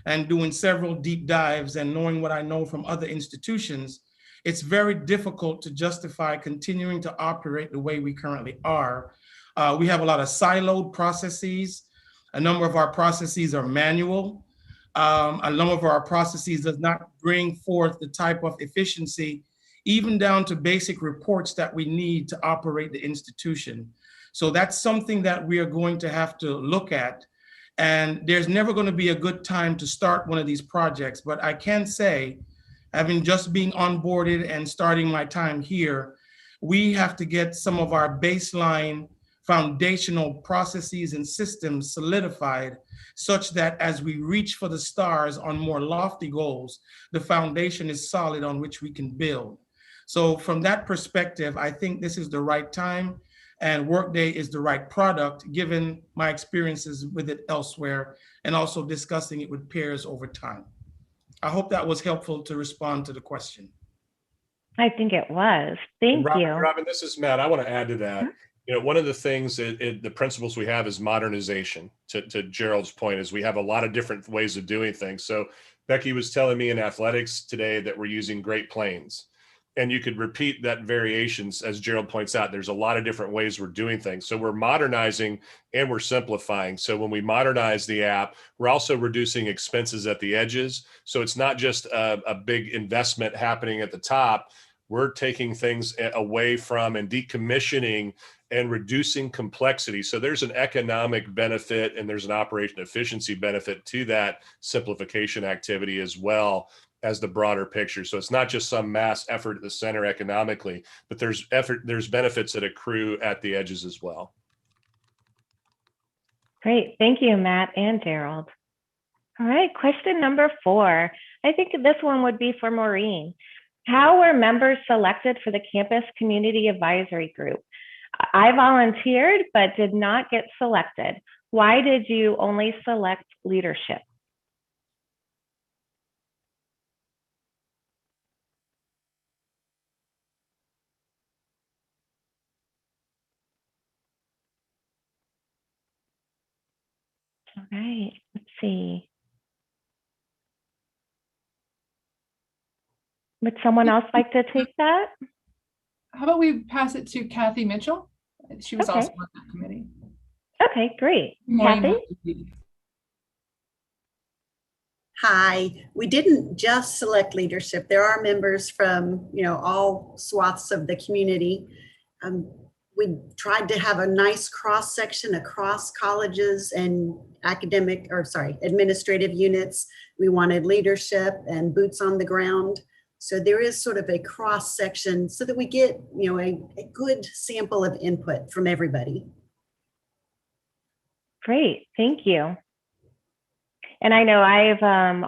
and doing several deep dives and knowing what I know from other institutions, it's very difficult to justify continuing to operate the way we currently are. We have a lot of siloed processes. A number of our processes are manual. A number of our processes does not bring forth the type of efficiency, even down to basic reports that we need to operate the institution. So that's something that we are going to have to look at. And there's never going to be a good time to start one of these projects. But I can say, having just been onboarded and starting my time here, we have to get some of our baseline foundational processes and systems solidified such that as we reach for the stars on more lofty goals, the foundation is solid on which we can build. So from that perspective, I think this is the right time, and Workday is the right product given my experiences with it elsewhere and also discussing it with peers over time. I hope that was helpful to respond to the question. I think it was. Thank you. Robin, this is Matt. I want to add to that. You know, one of the things, the principles we have is modernization. To Gerald's point, is we have a lot of different ways of doing things. So Becky was telling me in athletics today that we're using Great Plains. And you could repeat that variations, as Gerald points out, there's a lot of different ways we're doing things. So we're modernizing and we're simplifying. So when we modernize the app, we're also reducing expenses at the edges. So it's not just a big investment happening at the top. We're taking things away from and decommissioning and reducing complexity. So there's an economic benefit and there's an operation efficiency benefit to that simplification activity as well as the broader picture. So it's not just some mass effort at the center economically, but there's benefits that accrue at the edges as well. Great. Thank you, Matt and Gerald. All right, question number 4. I think this one would be for Maureen. How were members selected for the Campus Community Advisory Group? I volunteered, but did not get selected. Why did you only select leadership? All right, let's see. Would someone else like to take that? How about we pass it to Kathy Mitchell? She was also on that committee. Okay, great. Kathy? Hi, we didn't just select leadership. There are members from, all swaths of the community. We tried to have a nice cross section across colleges and administrative units. We wanted leadership and boots on the ground. So there is sort of a cross section so that we get, a good sample of input from everybody. Great, thank you. And I know I've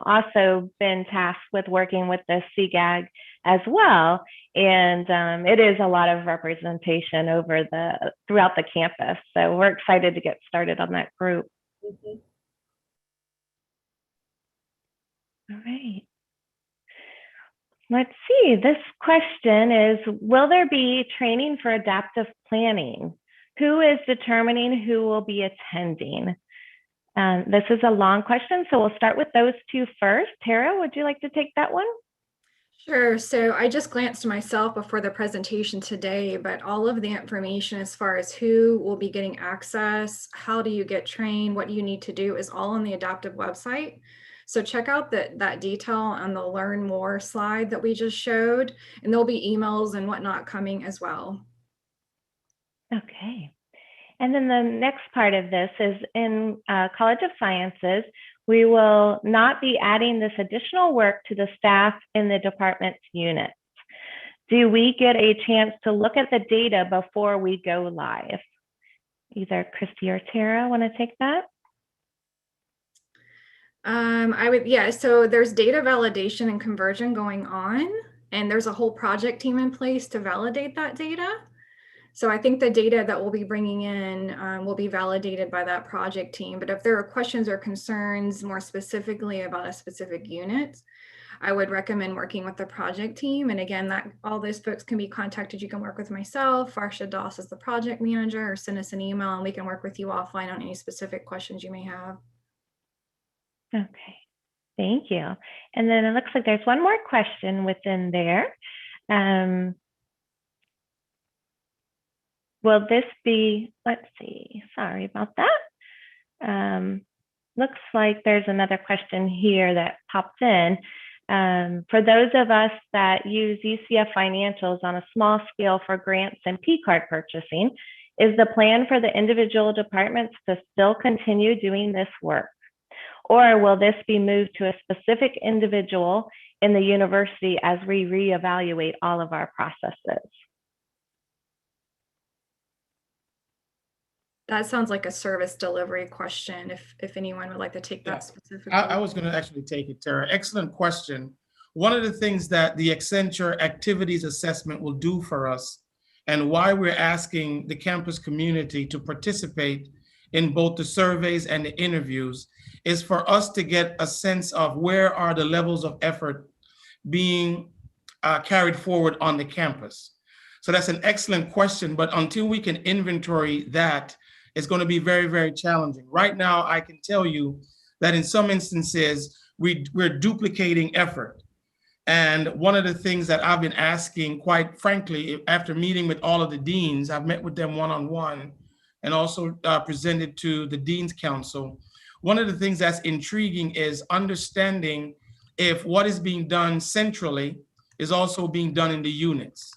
also been tasked with working with the CGAG as well. And it is a lot of representation throughout the campus. So we're excited to get started on that group. Mm-hmm. All right. Let's see, this question is, will there be training for adaptive planning? Who is determining who will be attending? This is a long question, so we'll start with those two first. Tara, would you like to take that one? Sure. So I just glanced to myself before the presentation today, but all of the information as far as who will be getting access, how do you get trained, what do you need to do is all on the Adaptive website. So check out that detail on the Learn More slide that we just showed, and there'll be emails and whatnot coming as well. Okay. And then the next part of this is in College of Sciences, we will not be adding this additional work to the staff in the department's units. Do we get a chance to look at the data before we go live? Either Christy or Tara want to take that? Yeah, so there's data validation and conversion going on, and there's a whole project team in place to validate that data. So I think the data that we'll be bringing in will be validated by that project team. But if there are questions or concerns more specifically about a specific unit, I would recommend working with the project team. And again, that all those folks can be contacted. You can work with myself, Farsha Doss is the project manager, or send us an email and we can work with you offline on any specific questions you may have. Okay, thank you. And then it looks like there's one more question within there. Will this be, let's see, sorry about that. Looks like there's another question here that popped in. For those of us that use UCF financials on a small scale for grants and P-card purchasing, is the plan for the individual departments to still continue doing this work? Or will this be moved to a specific individual in the university as we reevaluate all of our processes? That sounds like a service delivery question, if anyone would like to take that specifically. I was going to actually take it, Tara. Excellent question. One of the things that the Accenture activities assessment will do for us, and why we're asking the campus community to participate in both the surveys and the interviews, is for us to get a sense of where are the levels of effort being carried forward on the campus. So that's an excellent question, but until we can inventory that, it's going to be very, very challenging. Right now, I can tell you that in some instances, we're duplicating effort. And one of the things that I've been asking, quite frankly, after meeting with all of the deans, I've met with them one-on-one and also presented to the Dean's Council. One of the things that's intriguing is understanding if what is being done centrally is also being done in the units.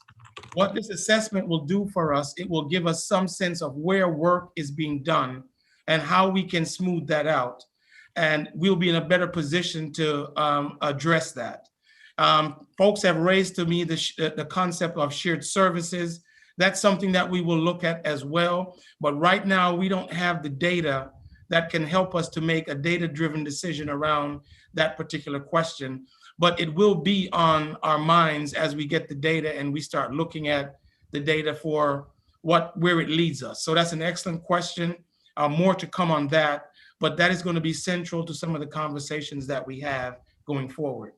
What this assessment will do for us, it will give us some sense of where work is being done and how we can smooth that out. And we'll be in a better position to address that. Folks have raised to me the concept of shared services. That's something that we will look at as well. But right now, we don't have the data that can help us to make a data-driven decision around that particular question. But it will be on our minds as we get the data and we start looking at the data for where it leads us. So that's an excellent question. More to come on that, but that is going to be central to some of the conversations that we have going forward.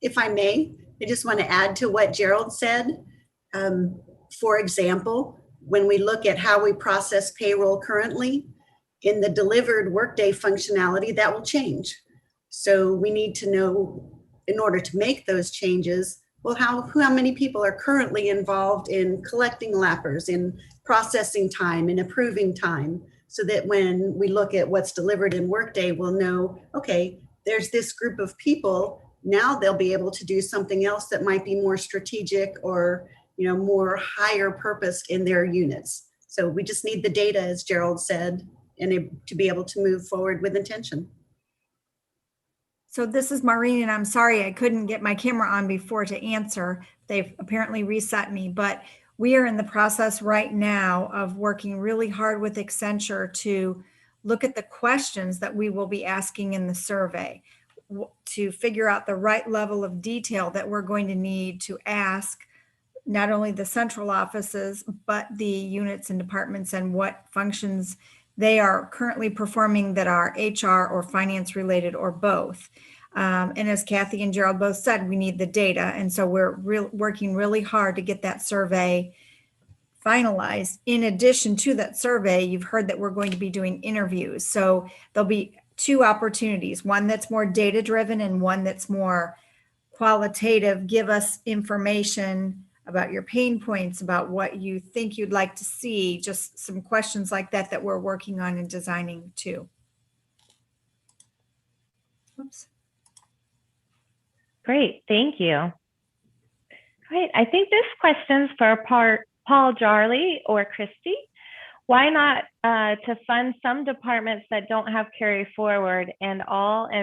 If I may, I just want to add to what Gerald said. For example, when we look at how we process payroll currently, in the delivered Workday functionality, that will change. So we need to know, in order to make those changes, well, how many people are currently involved in collecting lappers, in processing time, in approving time, so that when we look at what's delivered in Workday, we'll know, okay, there's this group of people. Now they'll be able to do something else that might be more strategic or more higher purpose in their units. So we just need the data, as Gerald said, and to be able to move forward with intention. So this is Maureen, and I'm sorry I couldn't get my camera on before to answer. They've apparently reset me, but we are in the process right now of working really hard with Accenture to look at the questions that we will be asking in the survey to figure out the right level of detail that we're going to need to ask not only the central offices, but the units and departments and what functions they are currently performing that are HR or finance related or both. And as Kathy and Gerald both said, we need the data. And so we're working really hard to get that survey finalized. In addition to that survey, you've heard that we're going to be doing interviews. So there'll be two opportunities, one that's more data driven and one that's more qualitative. Give us information about your pain points, about what you think you'd like to see, just some questions like that that we're working on and designing too. Oops. Great, thank you. Great, I think this question's for Paul Jarley or Christy. Why not to fund some departments that don't have carry forward and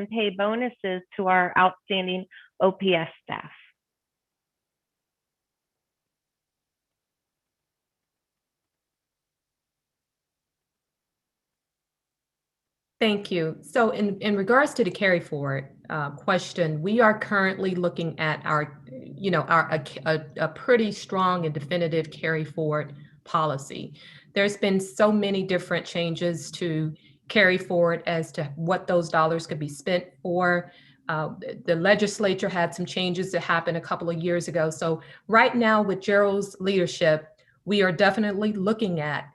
pay bonuses to our outstanding OPS staff? Thank you. So in regards to the carry forward question, we are currently looking at a pretty strong and definitive carry forward policy. There's been so many different changes to carry forward as to what those dollars could be spent for. The legislature had some changes that happened a couple of years ago. So right now with Gerald's leadership, we are definitely looking at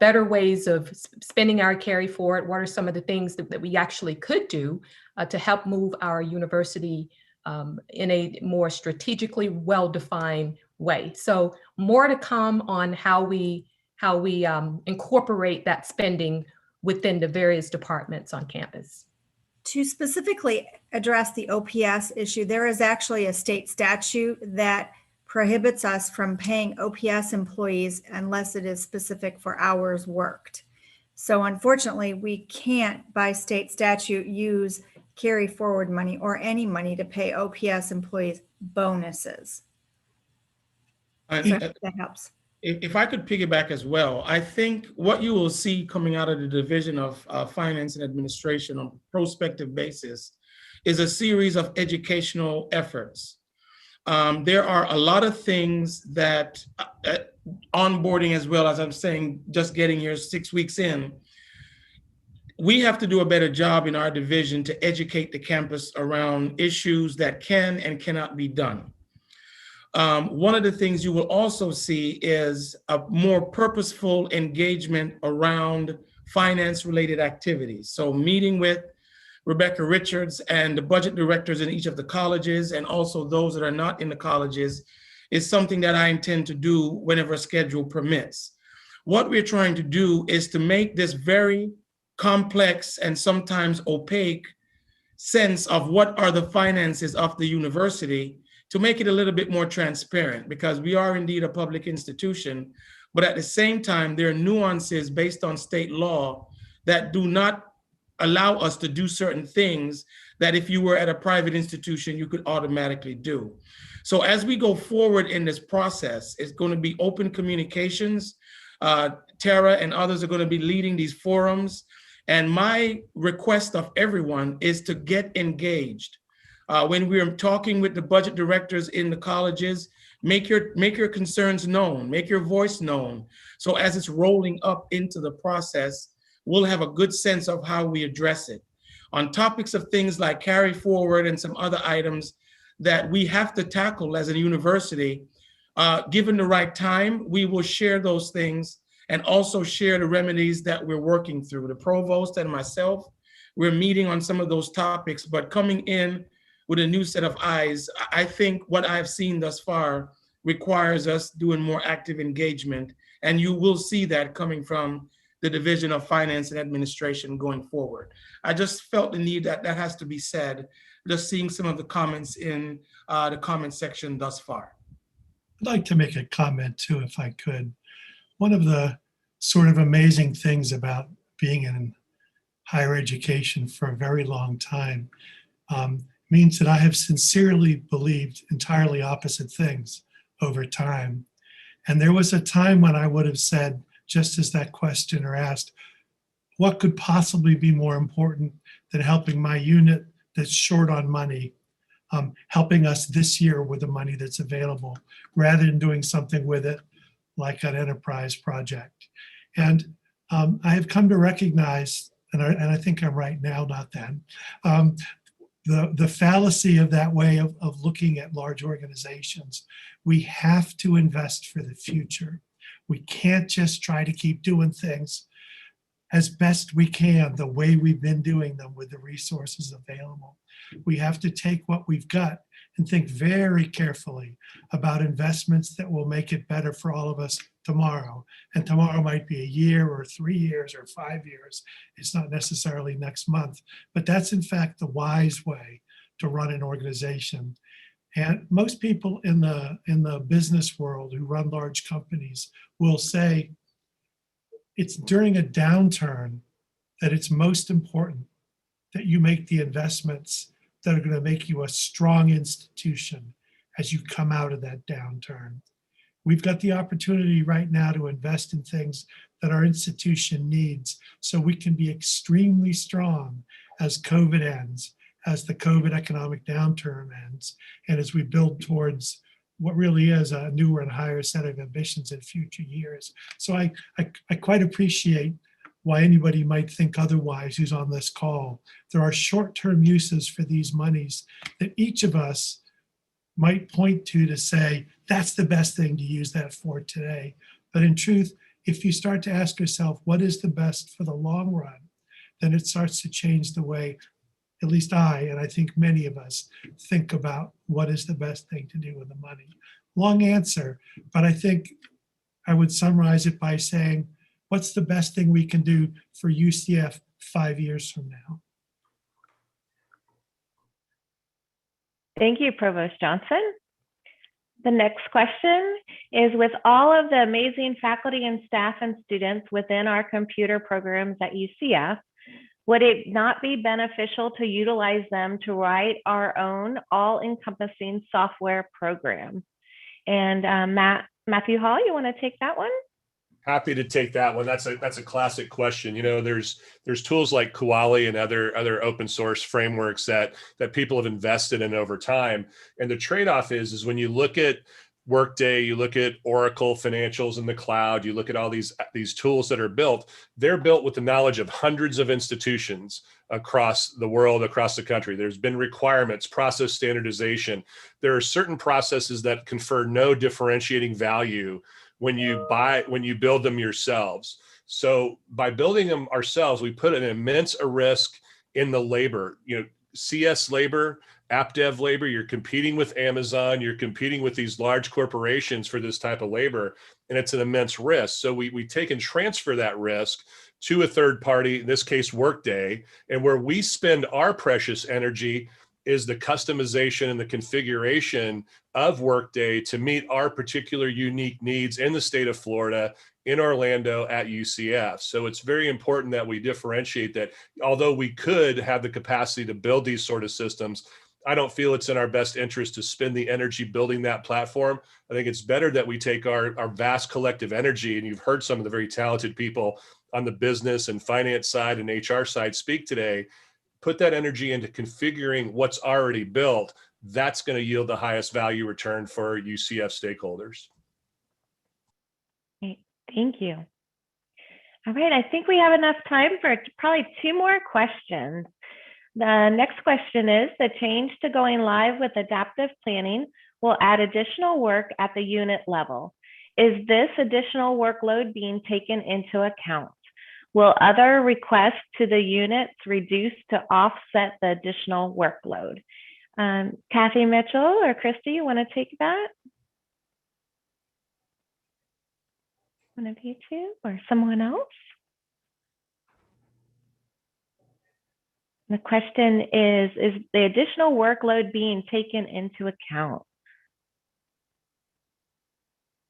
better ways of spending our carry forward. What are some of the things that we actually could do to help move our university in a more strategically well-defined way? So more to come on how we incorporate that spending within the various departments on campus. To specifically address the OPS issue, there is actually a state statute that prohibits us from paying OPS employees unless it is specific for hours worked. So unfortunately, we can't, by state statute, use carry forward money or any money to pay OPS employees bonuses. So that helps. If I could piggyback as well, I think what you will see coming out of the Division of Finance and Administration on a prospective basis is a series of educational efforts. There are a lot of things that onboarding, as well as I'm saying, just getting here 6 weeks in, we have to do a better job in our division to educate the campus around issues that can and cannot be done. One of the things you will also see is a more purposeful engagement around finance-related activities. So meeting with Rebecca Richards and the budget directors in each of the colleges, and also those that are not in the colleges, is something that I intend to do whenever schedule permits. What we're trying to do is to make this very complex and sometimes opaque sense of what are the finances of the university, to make it a little bit more transparent, because we are indeed a public institution, but at the same time, there are nuances based on state law that do not allow us to do certain things that if you were at a private institution, you could automatically do. So as we go forward in this process, it's going to be open communications. Tara and others are going to be leading these forums. And my request of everyone is to get engaged. When we're talking with the budget directors in the colleges, make your concerns known, make your voice known. So as it's rolling up into the process, we'll have a good sense of how we address it. On topics of things like carry forward and some other items that we have to tackle as a university, given the right time, we will share those things and also share the remedies that we're working through. The provost and myself, we're meeting on some of those topics, but coming in with a new set of eyes, I think what I've seen thus far requires us doing more active engagement. And you will see that coming from the Division of Finance and Administration going forward. I just felt the need that has to be said, just seeing some of the comments in the comment section thus far. I'd like to make a comment too, if I could. One of the sort of amazing things about being in higher education for a very long time means that I have sincerely believed entirely opposite things over time. And there was a time when I would have said, just as that questioner asked, what could possibly be more important than helping my unit that's short on money, helping us this year with the money that's available, rather than doing something with it like an enterprise project. And I have come to recognize, and I think I'm right now, not then, the fallacy of that way of looking at large organizations. We have to invest for the future. We can't just try to keep doing things as best we can the way we've been doing them with the resources available. We have to take what we've got and think very carefully about investments that will make it better for all of us tomorrow. And tomorrow might be a year or 3 years or 5 years. It's not necessarily next month, but that's in fact the wise way to run an organization. And most people in the business world who run large companies will say it's during a downturn that it's most important that you make the investments that are going to make you a strong institution as you come out of that downturn. We've got the opportunity right now to invest in things that our institution needs so we can be extremely strong as COVID ends, as the COVID economic downturn ends, and as we build towards what really is a newer and higher set of ambitions in future years. So I quite appreciate why anybody might think otherwise who's on this call. There are short-term uses for these monies that each of us might point to say, that's the best thing to use that for today. But in truth, if you start to ask yourself, what is the best for the long run, then it starts to change the way, at least I, and I think many of us, think about what is the best thing to do with the money. Long answer, but I think I would summarize it by saying, what's the best thing we can do for UCF 5 years from now? Thank you, Provost Johnson. The next question is, with all of the amazing faculty and staff and students within our computer programs at UCF, would it not be beneficial to utilize them to write our own all-encompassing software program? And Matthew Hall, you want to take that one? Happy to take that one. That's a classic question. You know, there's tools like Kuali and other open source frameworks that people have invested in over time. And the trade-off is when you look at Workday, you look at Oracle financials in the cloud, you look at all these tools that are built, they're built with the knowledge of hundreds of institutions across the world, across the country. There's been requirements, process standardization. There are certain processes that confer no differentiating value when you build them yourselves. So by building them ourselves, we put an immense risk in the labor. You know, CS labor, app dev labor, you're competing with Amazon, you're competing with these large corporations for this type of labor, and it's an immense risk. So we take and transfer that risk to a third party, in this case, Workday, and where we spend our precious energy is the customization and the configuration of Workday to meet our particular unique needs in the state of Florida, in Orlando at UCF. So it's very important that we differentiate that. Although we could have the capacity to build these sort of systems, I don't feel it's in our best interest to spend the energy building that platform. I think it's better that we take our vast collective energy, and you've heard some of the very talented people on the business and finance side and HR side speak today, put that energy into configuring what's already built. That's going to yield the highest value return for UCF stakeholders. Great. Thank you. All right, I think we have enough time for probably 2 more questions. The next question is, the change to going live with adaptive planning will add additional work at the unit level. Is this additional workload being taken into account? Will other requests to the units reduce to offset the additional workload? Kathy Mitchell or Christy, you want to take that? One of you two or someone else? The question is the additional workload being taken into account?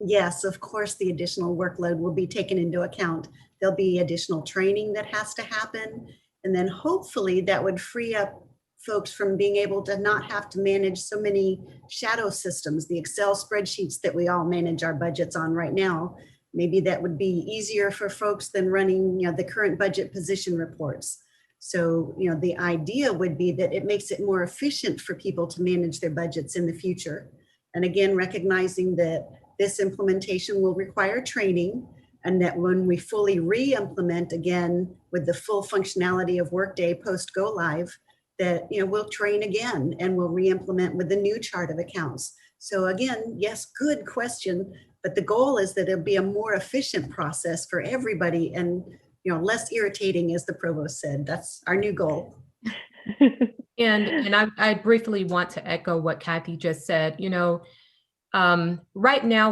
Yes, of course, the additional workload will be taken into account. There'll be additional training that has to happen. And then hopefully that would free up folks from being able to not have to manage so many shadow systems, the Excel spreadsheets that we all manage our budgets on right now. Maybe that would be easier for folks than running, the current budget position reports. So, the idea would be that it makes it more efficient for people to manage their budgets in the future. And again, recognizing that this implementation will require training, and that when we fully re-implement again with the full functionality of Workday post go live, that we'll train again and we'll re-implement with the new chart of accounts. So again, yes, good question, but the goal is that it'll be a more efficient process for everybody and less irritating, as the provost said. That's our new goal. And I briefly want to echo what Kathy just said. Right now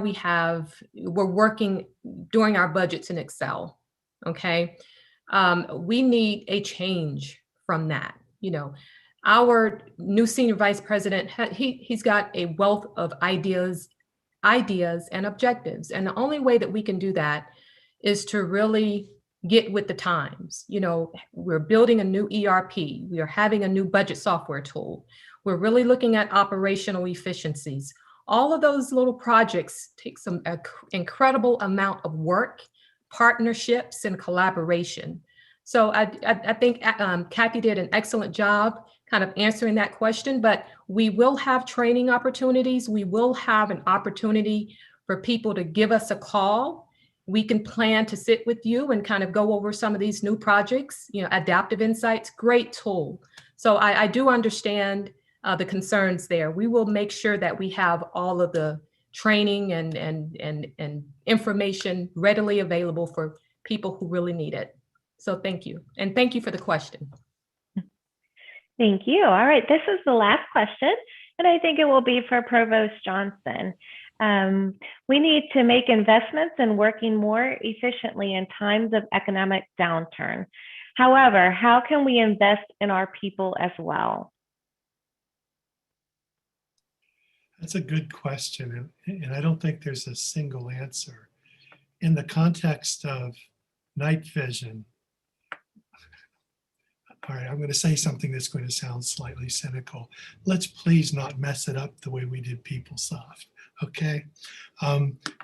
we're working doing our budgets in Excel. Okay. We need a change from that. our new senior vice president, he's got a wealth of ideas and objectives. And the only way that we can do that is to really get with the times. You know, we're building a new ERP. We are having a new budget software tool. We're really looking at operational efficiencies. All of those little projects take some incredible amount of work, partnerships, and collaboration. So I think Kathy did an excellent job kind of answering that question, but we will have training opportunities. We will have an opportunity for people to give us a call. We can plan to sit with you and kind of go over some of these new projects. You know, Adaptive Insights, great tool. So I do understand the concerns there. We will make sure that we have all of the training and information readily available for people who really need it. So thank you. And thank you for the question. Thank you. All right, this is the last question, and I think it will be for Provost Johnson. We need to make investments in working more efficiently in times of economic downturn. However, how can we invest in our people as well? That's a good question, and I don't think there's a single answer. In the context of night vision, all right, I'm going to say something that's going to sound slightly cynical. Let's please not mess it up the way we did PeopleSoft, okay?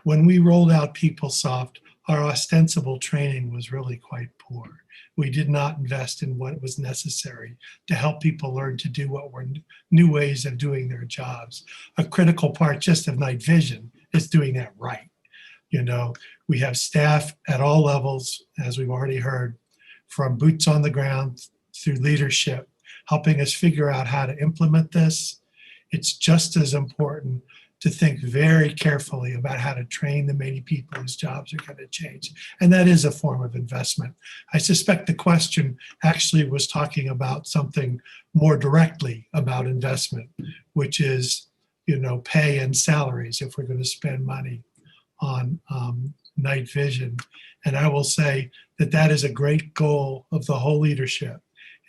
When we rolled out PeopleSoft, our ostensible training was really quite poor. We did not invest in what was necessary to help people learn to do what were new ways of doing their jobs. A critical part just of night vision is doing that right. You know, we have staff at all levels, as we've already heard, from boots on the ground through leadership, helping us figure out how to implement this. It's just as important to think very carefully about how to train the many people whose jobs are going to change. And that is a form of investment. I suspect the question actually was talking about something more directly about investment, which is, you know, pay and salaries if we're going to spend money on night vision. And I will say that that is a great goal of the whole leadership,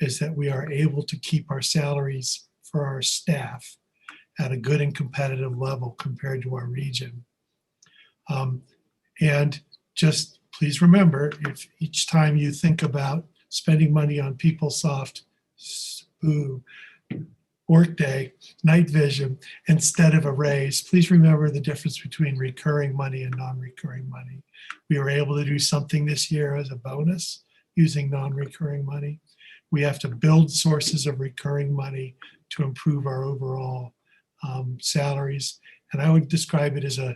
is that we are able to keep our salaries for our staff at a good and competitive level compared to our region. And just please remember, if each time you think about spending money on PeopleSoft, Workday, night vision, instead of a raise, please remember the difference between recurring money and non-recurring money. We were able to do something this year as a bonus using non-recurring money. We have to build sources of recurring money to improve our overall salaries. And I would describe it as a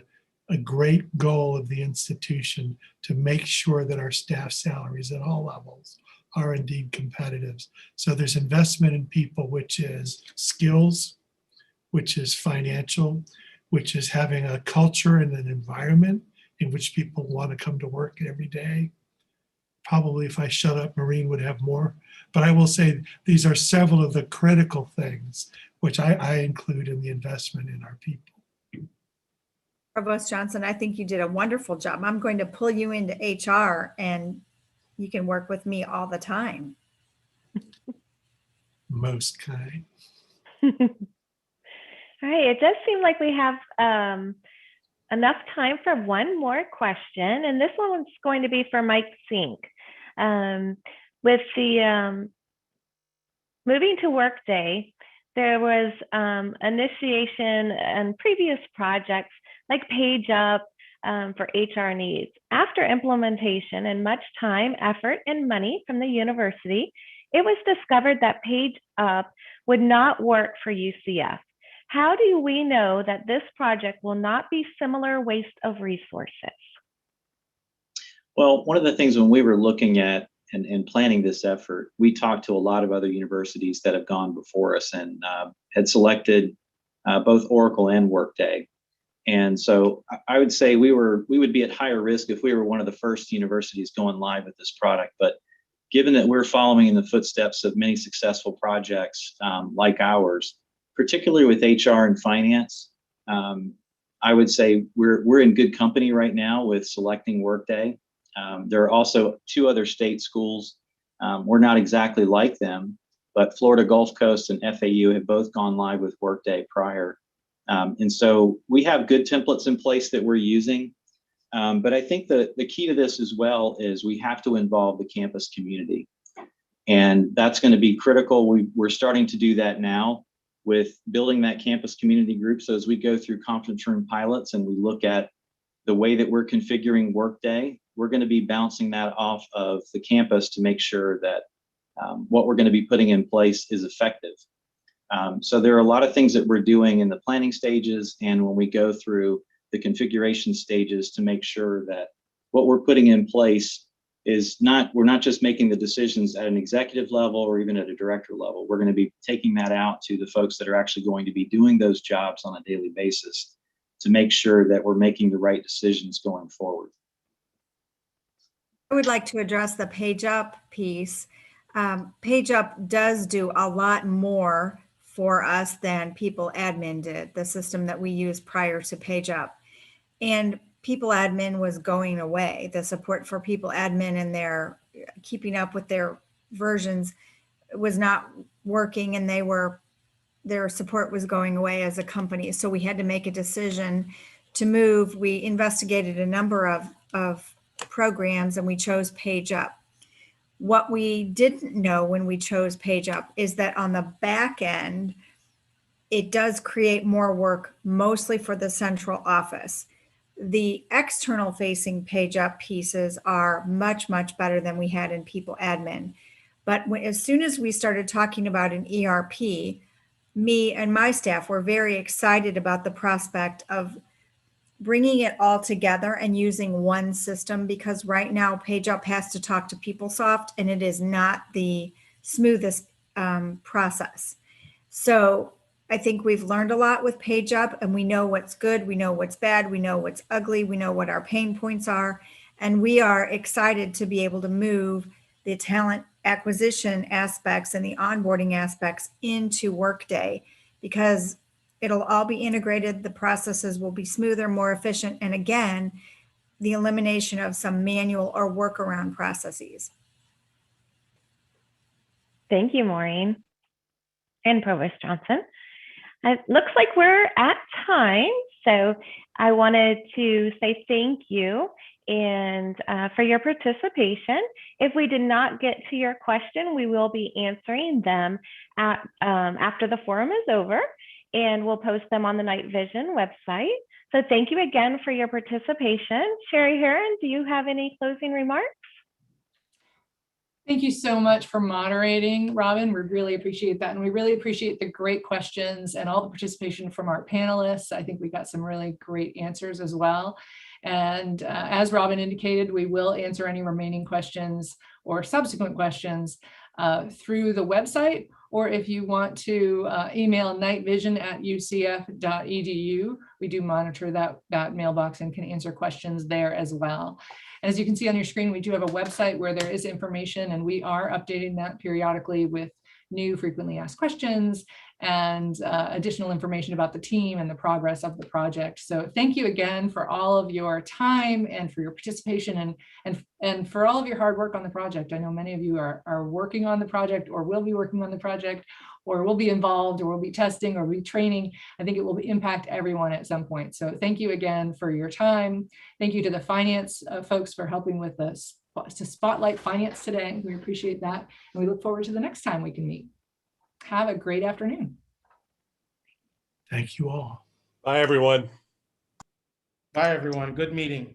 great goal of the institution to make sure that our staff salaries at all levels are indeed competitive. So there's investment in people, which is skills, which is financial, which is having a culture and an environment in which people want to come to work every day. Probably if I shut up, Maureen would have more. But I will say these are several of the critical things which I include in the investment in our people. Provost Johnson, I think you did a wonderful job. I'm going to pull you into HR and you can work with me all the time. Most kind. All right, it does seem like we have enough time for one more question, and this one's going to be for Mike Sink. With the moving to Workday, there was initiation and previous projects like Page Up for HR needs. After implementation and much time, effort, and money from the university, it was discovered that Page Up would not work for UCF. How do we know that this project will not be similar waste of resources? Well, one of the things when we were looking at and planning this effort, we talked to a lot of other universities that have gone before us and had selected both Oracle and Workday. And so I would say we would be at higher risk if we were one of the first universities going live with this product. But given that we're following in the footsteps of many successful projects like ours, particularly with HR and finance, I would say we're in good company right now with selecting Workday. There are also 2 other state schools. We're not exactly like them, but Florida Gulf Coast and FAU have both gone live with Workday prior. And so we have good templates in place that we're using. But I think the key to this as well is we have to involve the campus community. And that's going to be critical. We're starting to do that now with building that campus community group. So as we go through conference room pilots and we look at the way that we're configuring Workday, we're going to be bouncing that off of the campus to make sure that what we're going to be putting in place is effective. So there are a lot of things that we're doing in the planning stages and when we go through the configuration stages to make sure that what we're putting in place is we're not just making the decisions at an executive level or even at a director level. We're going to be taking that out to the folks that are actually going to be doing those jobs on a daily basis to make sure that we're making the right decisions going forward. I would like to address the page up piece. Page up does do a lot more for us than People Admin did, the system that we used prior to page up. And People Admin was going away. The support for People Admin and their keeping up with their versions was not working, and their support was going away as a company. So we had to make a decision to move. We investigated a number of programs and we chose page up. What we didn't know when we chose page up is that on the back end, it does create more work, mostly for the central office. The external facing page up pieces are much, much better than we had in People Admin. But as soon as we started talking about an ERP, me and my staff were very excited about the prospect of bringing it all together and using one system, because right now PageUp has to talk to PeopleSoft and it is not the smoothest process. So I think we've learned a lot with PageUp, and we know what's good, we know what's bad, we know what's ugly, we know what our pain points are, and we are excited to be able to move the talent acquisition aspects and the onboarding aspects into Workday, because it'll all be integrated, the processes will be smoother, more efficient, and again, the elimination of some manual or workaround processes. Thank you, Maureen and Provost Johnson. It looks like we're at time, so I wanted to say thank you and for your participation. If we did not get to your question, we will be answering them after the forum is over, and we'll post them on the Night Vision website. So thank you again for your participation. Sherry Heron, do you have any closing remarks? Thank you so much for moderating, Robin. We really appreciate that. And we really appreciate the great questions and all the participation from our panelists. I think we got some really great answers as well. And as Robin indicated, we will answer any remaining questions or subsequent questions through the website, or if you want to email nightvision@ucf.edu. We do monitor that mailbox and can answer questions there as well. And as you can see on your screen, we do have a website where there is information, and we are updating that periodically with new frequently asked questions and additional information about the team and the progress of the project. So thank you again for all of your time and for your participation and for all of your hard work on the project. I know many of you are working on the project or will be working on the project or will be involved or will be testing or be training. I think it will impact everyone at some point. So thank you again for your time. Thank you to the finance folks for helping with us to spotlight finance today. We appreciate that. And we look forward to the next time we can meet. Have a great afternoon. Thank you all. Bye, everyone. Bye, everyone. Good meeting.